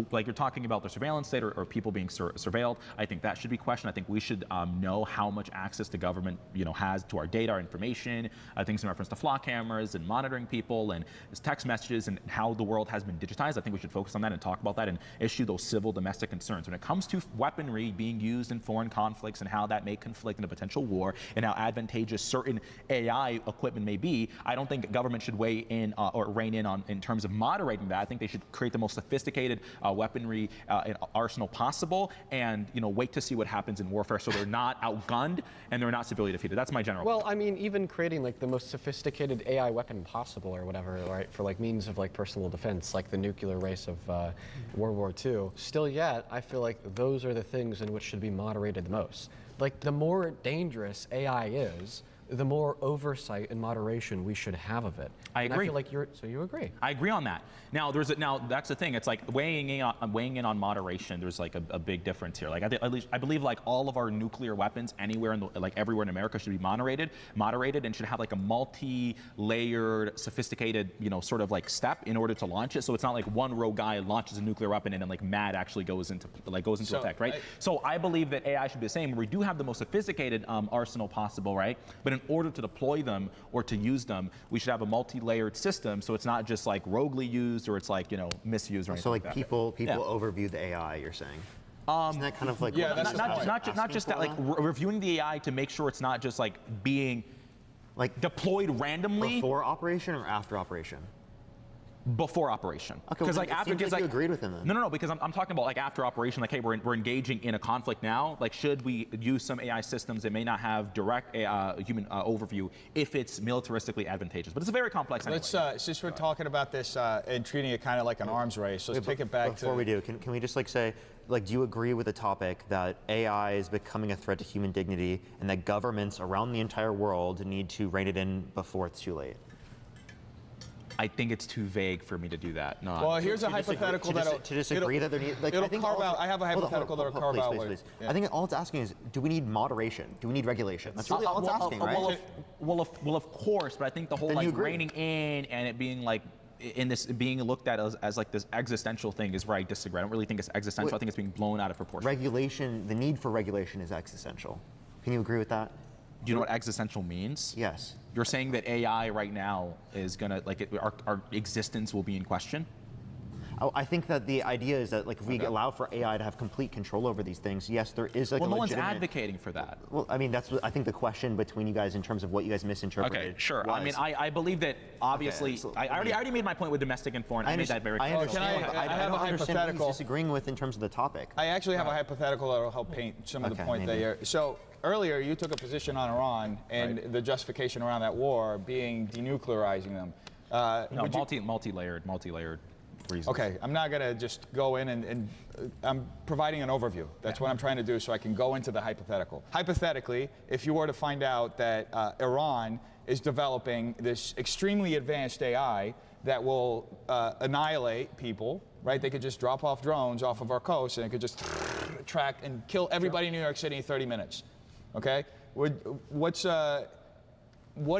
like you're talking about the surveillance state or people being surveilled, I think that should be questioned. I think we should know how much access the government, has to our data, our information, things in reference to flock cameras and monitoring people and text messages and how the world has been digitized. I think we should focus on that and talk about that and issue those civil domestic concerns. When it comes to weaponry being used in foreign conflicts and how that may conflict in a potential war and how advantageous certain AI equipment may be, I don't think government should weigh in or rein in on in terms of moderating that. I think they should create the most sophisticated weaponry arsenal possible, and wait to see what happens in warfare, so they're not outgunned and they're not severely defeated. That's my general. Well, I mean, even creating like the most sophisticated AI weapon possible or whatever, right, for like means of like personal defense, like the nuclear race of World War II. Still yet, I feel like those are the things in which should be moderated the most. Like the more dangerous AI is, the more oversight and moderation we should have of it. I agree. I feel like you agree. I agree on that. Now that's the thing. It's like weighing in on moderation. There's like a big difference here. Like I believe like all of our nuclear weapons anywhere everywhere in America should be moderated and should have like a multi-layered, sophisticated sort of like step in order to launch it. So it's not like one rogue guy launches a nuclear weapon and then like mad actually goes into effect, right? So I believe that AI should be the same. We do have the most sophisticated arsenal possible, right? But in order to deploy them or to use them, we should have a multi-layered system, so it's not just like roguely used or it's like misused or anything. So like people overview the AI, you're saying? Isn't that kind of like not just that, like reviewing the AI to make sure it's not just like being like deployed randomly before operation or after operation? before operation. Okay, well, like it after, seems because like you agreed with him then. No, because I'm talking about like after operation, like hey, we're engaging in a conflict now. Like should we use some AI systems that may not have direct human overview if it's militaristically advantageous? But it's a very complex. Anyway. Let's since we're talking about this and treating it kind of like an arms race, let's take it back Before we do, can we just like say, like, do you agree with the topic that AI is becoming a threat to human dignity and that governments around the entire world need to rein it in before it's too late? I think it's too vague for me to do that. No. Well, here's a hypothetical to disagree that there needs. Like, it'll carve out. I have a hypothetical that'll carve out. Please. Yeah. I think all it's asking is, do we need moderation? Do we need regulation? That's really all it's asking, right? Well, of course, but I think the whole like reining in and it being like in this being looked at as like this existential thing is where I disagree. I don't really think it's existential. I think it's being blown out of proportion. Regulation, the need for regulation is existential. Can you agree with that? Do you know what existential means? Yes. You're saying that AI right now is gonna our existence will be in question? Oh, I think that the idea is that like if we allow for AI to have complete control over these things, yes, there is like well, a no one's legitimate... advocating for that. Well, I mean, that's what I think the question between you guys in terms of what you guys misinterpreted. Okay, sure. Was. I mean, I believe that obviously I already made my point with domestic and foreign. I made that very clear. I understand. I have a hypothetical. Disagreeing with in terms of the topic. I actually have a hypothetical that will help paint some of the point that you're. So earlier you took a position on Iran and the justification around that war being denuclearizing them. No, multi-layered reasons. Okay, I'm not gonna just go in and I'm providing an overview. That's what I'm trying to do so I can go into the hypothetical. Hypothetically, if you were to find out that Iran is developing this extremely advanced AI that will annihilate people, right? They could just drop off drones off of our coast and it could just track and kill everybody in New York City in 30 minutes, okay? What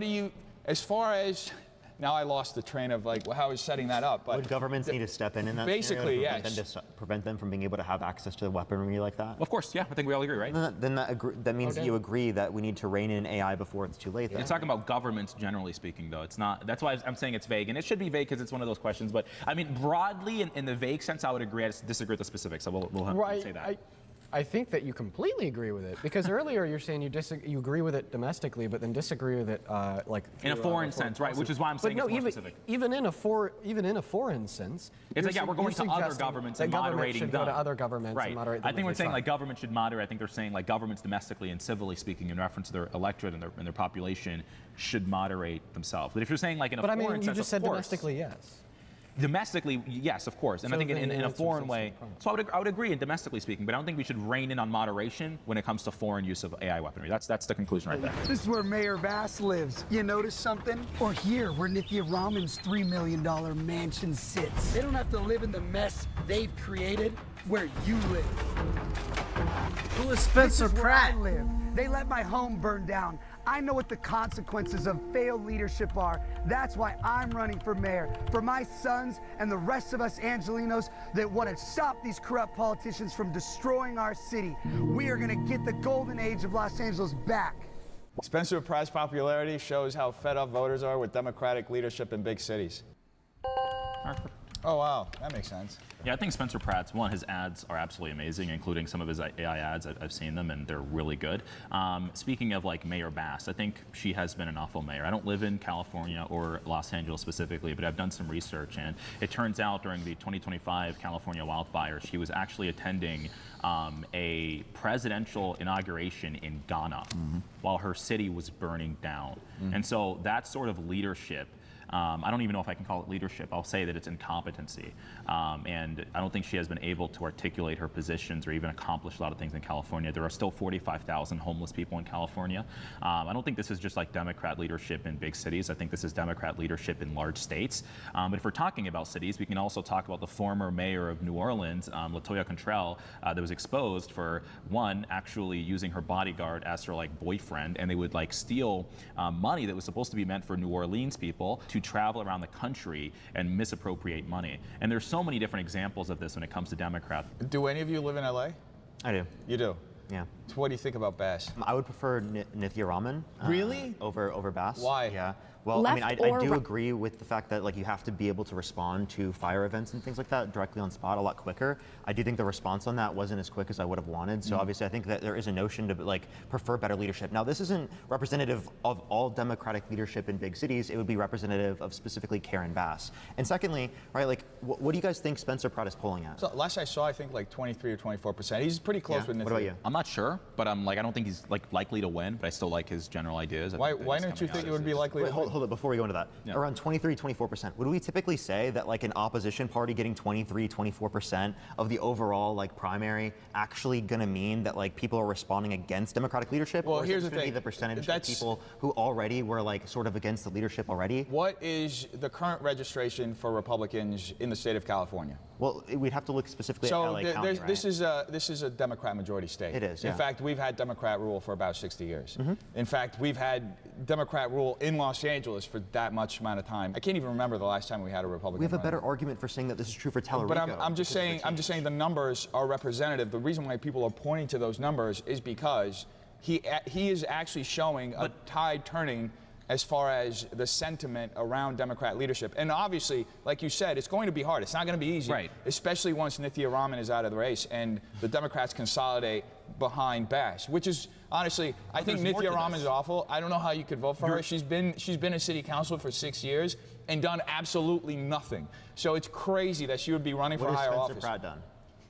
do you, as far as, now I lost the train of like how I was setting that up. But would governments need to step in that basically, scenario yes. to prevent them from being able to have access to weaponry like that? Of course, yeah. I think we all agree, right? Then that means that you agree that we need to rein in AI before it's too late. Then. It's talking about governments generally speaking, though. It's not. That's why I'm saying it's vague, and it should be vague because it's one of those questions. But I mean, broadly, in the vague sense, I would agree. I just disagree with the specifics. So we'll say that. I think that you completely agree with it because earlier you're saying you agree with it domestically, but then disagree with it like in a foreign sense, right? Which is why I'm saying it's more specific. Even in a foreign sense, it's like we're going to other governments and moderating them. Go to other governments and moderate them. I think we're saying like government should moderate. I think they're saying like governments domestically and civilly speaking, in reference to their electorate and their population, should moderate themselves. But if you're saying like in a foreign sense, but I mean, you just said domestically, yes. Domestically, yes, of course, and so I think in a foreign way. So I would agree in domestically speaking, but I don't think we should rein in on moderation when it comes to foreign use of AI weaponry. That's the conclusion right there. This is where Mayor Bass lives. You notice something? Or here, where Nithya Raman's $3 million mansion sits. They don't have to live in the mess they've created where you live. Who is Spencer Pratt? I live. They let my home burn down. I know what the consequences of failed leadership are. That's why I'm running for mayor. For my sons and the rest of us Angelinos that want to stop these corrupt politicians from destroying our city. We are going to get the golden age of Los Angeles back. Spencer Pratt's popularity shows how fed up voters are with Democratic leadership in big cities. Oh, wow. That makes sense. Yeah, I think Spencer Pratt's, his ads are absolutely amazing, including some of his AI ads. I've seen them, and they're really good. Speaking of, like, Mayor Bass, I think she has been an awful mayor. I don't live in California or Los Angeles specifically, but I've done some research, and it turns out during the 2025 California wildfires, she was actually attending a presidential inauguration in Ghana while her city was burning down. And so that sort of leadership, I don't even know if I can call it leadership. I'll say that it's incompetency. And I don't think she has been able to articulate her positions or even accomplish a lot of things in California. There are still 45,000 homeless people in California. I don't think this is just like Democrat leadership in big cities. I think this is Democrat leadership in large states. But if we're talking about cities, we can also talk about the former mayor of New Orleans, LaToya Cantrell, that was exposed for, one, actually using her bodyguard as her like boyfriend, and they would like steal money that was supposed to be meant for New Orleans people to travel around the country and misappropriate money. And there's so many different examples of this when it comes to Democrats. Do any of you live in LA? I do. You do? Yeah. So what do you think about Bass? I would prefer Nithya Raman. Really? Over Bass. Why? Yeah. Well, I left mean, or I do right. agree with the fact that like you have to be able to respond to fire events and things like that directly on spot a lot quicker. I do think the response on that wasn't as quick as I would have wanted. So obviously, I think that there is a notion to like prefer better leadership. Now, this isn't representative of all Democratic leadership in big cities. It would be representative of specifically Karen Bass. And secondly, right, like what do you guys think Spencer Pratt is polling at? So last I saw, I think like 23 or 24%. He's pretty close with Nithya. What about you? I'm not sure, but I don't think he's like likely to win, but I still like his general ideas. Why don't you think it would be likely to win? Hold it before we go into that. Yeah. Around 23, 24%. Would we typically say that like an opposition party getting 23, 24% of the overall like primary actually going to mean that like people are responding against Democratic leadership? Well, or is here's it the going to be thing. the percentage That's- of people who already were like sort of against the leadership already? What is the current registration for Republicans in the state of California? Well, we'd have to look specifically at LA County, right? this is a Democrat majority state. It is, In yeah. fact, we've had Democrat rule for about 60 years. Mm-hmm. In fact, we've had Democrat rule in Los Angeles for that much amount of time. I can't even remember the last time we had a Republican. We have a running. better argument for saying that this is true for Tellerico. But I'm just saying the numbers are representative. The reason why people are pointing to those numbers is because he is actually showing a tide turning as far as the sentiment around Democrat leadership. And obviously, like you said, it's going to be hard. It's not going to be easy, Right. especially once Nithya Raman is out of the race and the Democrats consolidate behind Bass, which is honestly, I think there's more Nithya to Raman this. is awful. I don't know how you could vote for her. She's been in city council for 6 years and done absolutely nothing. So it's crazy that she would be running for What has higher Spencer office. Pratt done?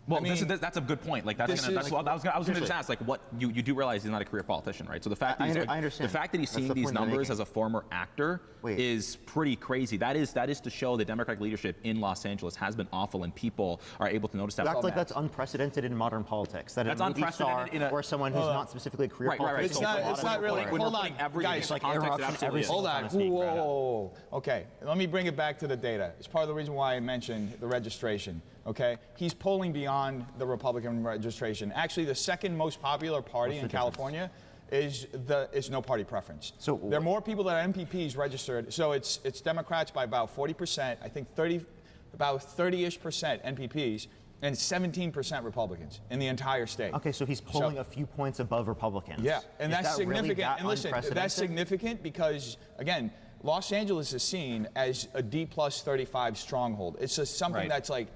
Well, I mean, that's a good point. Like I was this going is- to just ask, like, what you do realize he's not a career politician, right? So the fact that I understand. the fact that he's That's seeing the these point I'm numbers making. as a former actor is pretty crazy. That is to show that Democratic leadership in Los Angeles has been awful, and people are able to notice that. You act like that's unprecedented in modern politics. That That's a movie star unprecedented or someone who's not specifically a career Right. politician. It's gets a lot not of really. support. Hold on, everything guys. in context, it absolutely is. Hold on. Time to speak, Brad. Whoa. Okay, let me bring it back to the data. It's part of the reason why I mentioned the registration. Okay, he's polling beyond the Republican registration. Actually, the second most popular party in California is no party preference. So there are more people that are MPPs registered. So it's Democrats by about 40%. I think about 30-ish% MPPs. And 17% Republicans in the entire state. Okay, so he's polling a few points above Republicans. Yeah, and Is that's that really significant. that And listen, that's unprecedented? significant because, again, Los Angeles is seen as a D+35 stronghold. It's just something that's like,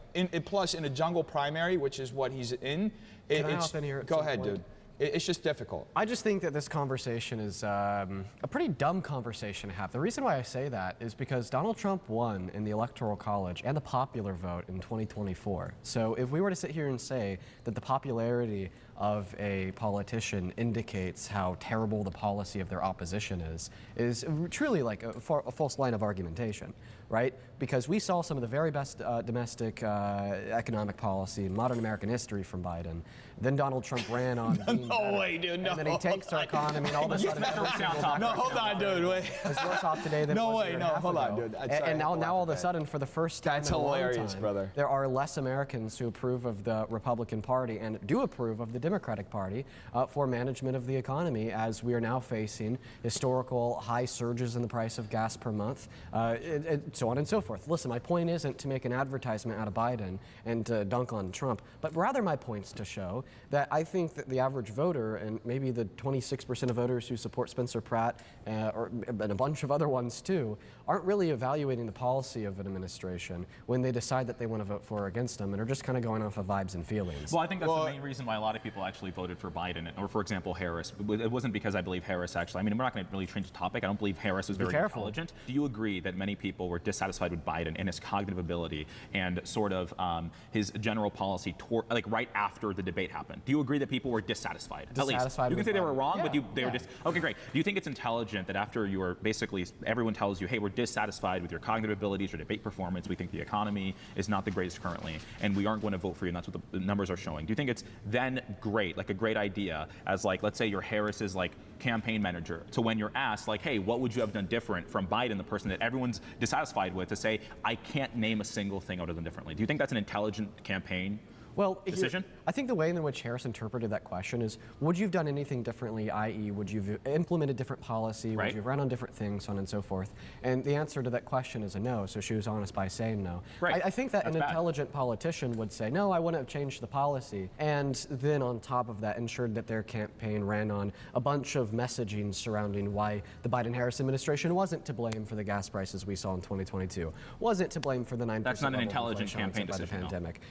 plus in a jungle primary, which is what he's in. Can I hop in here at Go some ahead, point? dude. It's just difficult. I just think that this conversation is a pretty dumb conversation to have. The reason why I say that is because Donald Trump won in the Electoral College and the popular vote in 2024. So if we were to sit here and say that the popularity of a politician indicates how terrible the policy of their opposition is truly like a false line of argumentation, right? Because we saw some of the very best domestic economic policy in modern American history from Biden. Then Donald Trump ran on being better. way, dude. No. And then he tanks our economy, and all of a sudden, every single black No, hold on, dude. Wait. is worse off today than it was a year and a half hold on, ago. dude. And now all of a sudden, for the first time That's in a long hilarious, time, brother. there are less Americans who approve of the Republican Party and do approve of the Democratic Party for management of the economy, as we are now facing historical high surges in the price of gas per month, so on and so forth. Listen, my point isn't to make an advertisement out of Biden and to dunk on Trump, but rather my point's to show that I think that the average voter, and maybe the 26% of voters who support Spencer Pratt and a bunch of other ones too, aren't really evaluating the policy of an administration when they decide that they want to vote for or against them, and are just kind of going off of vibes and feelings. Well, I think that's the main reason why a lot of people actually voted for Biden, or for example, Harris. It wasn't because I believe Harris actually, I mean, we're not going to really change the topic. I don't believe Harris was very intelligent. Do you agree that many people were dissatisfied with Biden and his cognitive ability and sort of his general policy like right after the debate happened? Do you agree that people were dissatisfied? At least. You can say they were wrong, but they were okay, great. Do you think it's intelligent that after you are basically, everyone tells you, hey, we're dissatisfied with your cognitive abilities or debate performance, we think the economy is not the greatest currently, and we aren't going to vote for you, and that's what the numbers are showing. Do you think it's then great, like a great idea, as like, let's say you're Harris's like campaign manager, so when you're asked like, hey, what would you have done different from Biden, the person that everyone's dissatisfied with, to say, I can't name a single thing I would have done differently? Do you think that's an intelligent campaign Well, decision? I think the way in which Harris interpreted that question is, would you have done anything differently, i.e., would you have implemented different policy, would you have run on different things, so on and so forth? And the answer to that question is a no, so she was honest by saying no. Right. I think that That's an bad. intelligent politician would say, no, I wouldn't have changed the policy, and then on top of that, ensured that their campaign ran on a bunch of messaging surrounding why the Biden-Harris administration wasn't to blame for the gas prices we saw in 2022, wasn't to blame for the 9% That's not an level of intelligent inflation campaign by the decision, no. pandemic.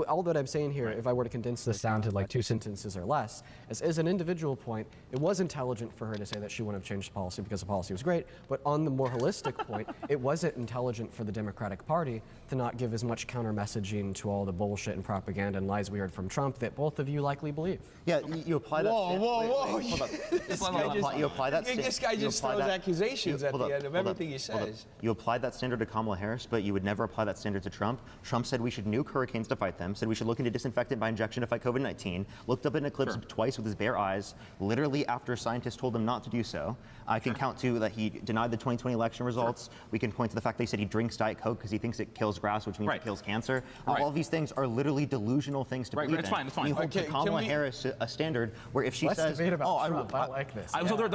All that I'm saying here, if I were to condense this down to like 2 sentences or less, is an individual point, it was intelligent for her to say that she wouldn't have changed the policy because the policy was great, but on the more holistic point, it wasn't intelligent for the Democratic Party to not give as much counter messaging to all the bullshit and propaganda and lies we heard from Trump that both of you likely believe. Yeah, you apply that. Whoa. You apply that. This guy just throws accusations at the end of everything he says. You applied that standard to Kamala Harris, but you would never apply that standard to Trump. Trump said we should nuke hurricanes to fight them, said we should look into disinfectant by injection to fight COVID-19, looked up an eclipse twice with his bare eyes, literally after scientists told him not to do so. I can count to that he denied the 2020 election results. We can point to the fact that he said he drinks Diet Coke because he thinks it kills grass, which means it kills cancer. All of these things are literally delusional things to believe in. It's fine. You hold to Kamala Harris a standard where if she Let's says, debate about "Oh, Trump. I like this. I don't want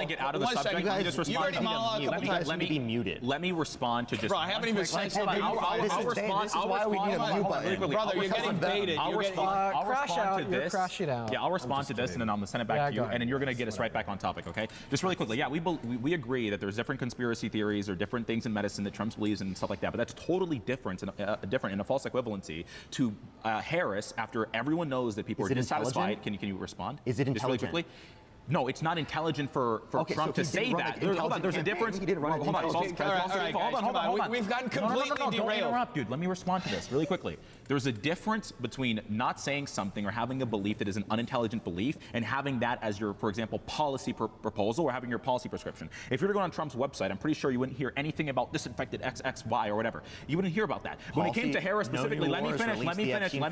to get out of the subject. Let me just respond. Let me be muted. Let me respond to just. Bro, I haven't even said something. This is why we need a mute button. Brother, you're getting baited. I'll respond to this. Crash it out. Yeah, I'll respond to this, and then I'm gonna send it back to you, and then you're gonna get us right back on topic, okay? Just really quickly, yeah, we agree that there's different conspiracy theories or different things in medicine that Trump believes in and stuff like that, but that's totally different and a false equivalency to Harris after everyone knows that people are dissatisfied. Can you respond? Is it intelligent? Just really quickly? No, it's not intelligent for Trump to say that. Hold on, there's a difference. He didn't run Hold on. Hold on. We've gotten completely Don't derailed. interrupt, dude. Let me respond to this really quickly. There's a difference between not saying something or having a belief that is an unintelligent belief and having that as your, for example, policy proposal or having your policy prescription. If you were to go on Trump's website, I'm pretty sure you wouldn't hear anything about disinfected XXY or whatever. You wouldn't hear about that. When it came to Harris specifically, let me finish. Epstein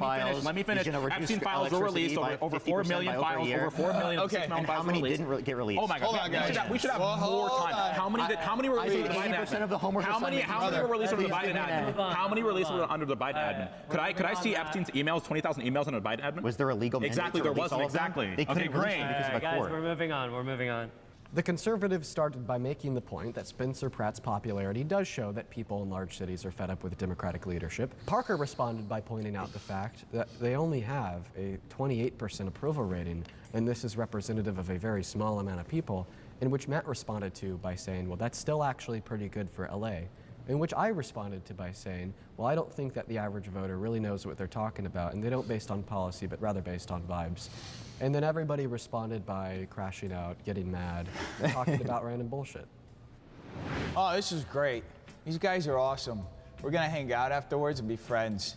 files were released, over 4 million files, over 4 million. Okay, and how many didn't get released? Oh my God! Hold on, guys. We should have more time. How many were released under the Biden 80% of the homework admin? How many were released under the Biden admin? How many released under the Biden admin? Could I see Epstein's emails, 20,000 emails under the Biden admin? Was there a legal mandate Exactly, to there release wasn't. all of them? Exactly. They couldn't Okay, release great. them because of a Guys, court. we're moving on. The conservatives started by making the point that Spencer Pratt's popularity does show that people in large cities are fed up with Democratic leadership. Parker responded by pointing out the fact that they only have a 28% approval rating, and this is representative of a very small amount of people, in which Matt responded to by saying, well, that's still actually pretty good for LA. In which I responded to by saying, well, I don't think that the average voter really knows what they're talking about, and they don't based on policy, but rather based on vibes. And then everybody responded by crashing out, getting mad, and talking about random bullshit. Oh, this is great. These guys are awesome. We're gonna hang out afterwards and be friends.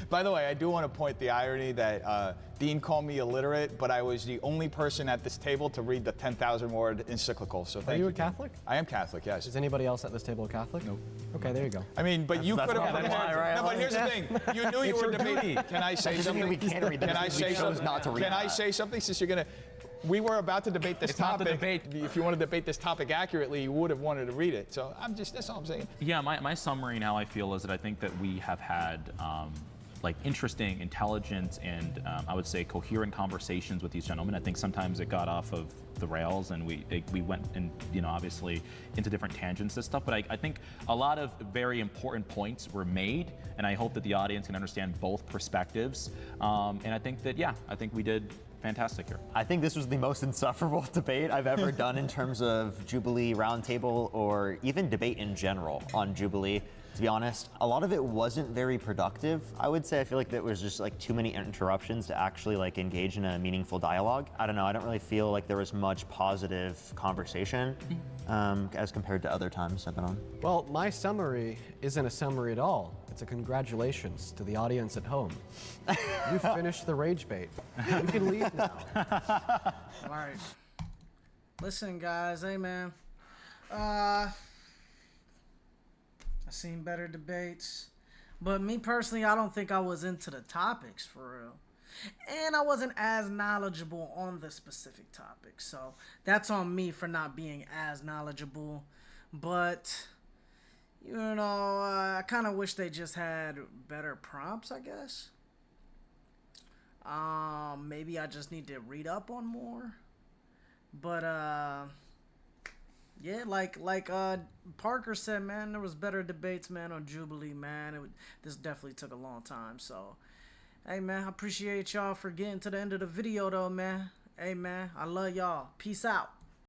By the way, I do want to point the irony that Dean called me illiterate, but I was the only person at this table to read the 10,000 word encyclical. So thank you. Are you a Catholic? I am Catholic, yes. Is anybody else at this table a Catholic? No. Okay, there you go. I mean, but you could have prepared. No, but here's the thing. You knew you were debating. Can I say something? Can I say something? Can I say something since you're gonna? We were about to debate this topic. If you want to debate this topic accurately, you would have wanted to read it. So that's all I'm saying. Yeah, my summary now I feel is that I think that we have had like interesting, intelligent, and I would say coherent conversations with these gentlemen. I think sometimes it got off of the rails and we went and obviously into different tangents and stuff. But I think a lot of very important points were made, and I hope that the audience can understand both perspectives. And I think that I think we did fantastic here. I think this was the most insufferable debate I've ever done in terms of Jubilee roundtable or even debate in general on Jubilee. To be honest, a lot of it wasn't very productive. I would say I feel like there was just like too many interruptions to actually like engage in a meaningful dialogue. I don't know. I don't really feel like there was much positive conversation as compared to other times I've been on. Well, my summary isn't a summary at all. It's a congratulations to the audience at home. You finished the rage bait. You can leave now. All right. Listen, guys. Hey, man. I've seen better debates. But me personally, I don't think I was into the topics for real. And I wasn't as knowledgeable on the specific topic. So that's on me for not being as knowledgeable. But You know, I kind of wish they just had better prompts, I guess. Maybe I just need to read up on more. But, yeah, like Parker said, man, there was better debates, man, on Jubilee, man. This definitely took a long time, so... Hey, man, I appreciate y'all for getting to the end of the video, though, man. Hey, man, I love y'all. Peace out.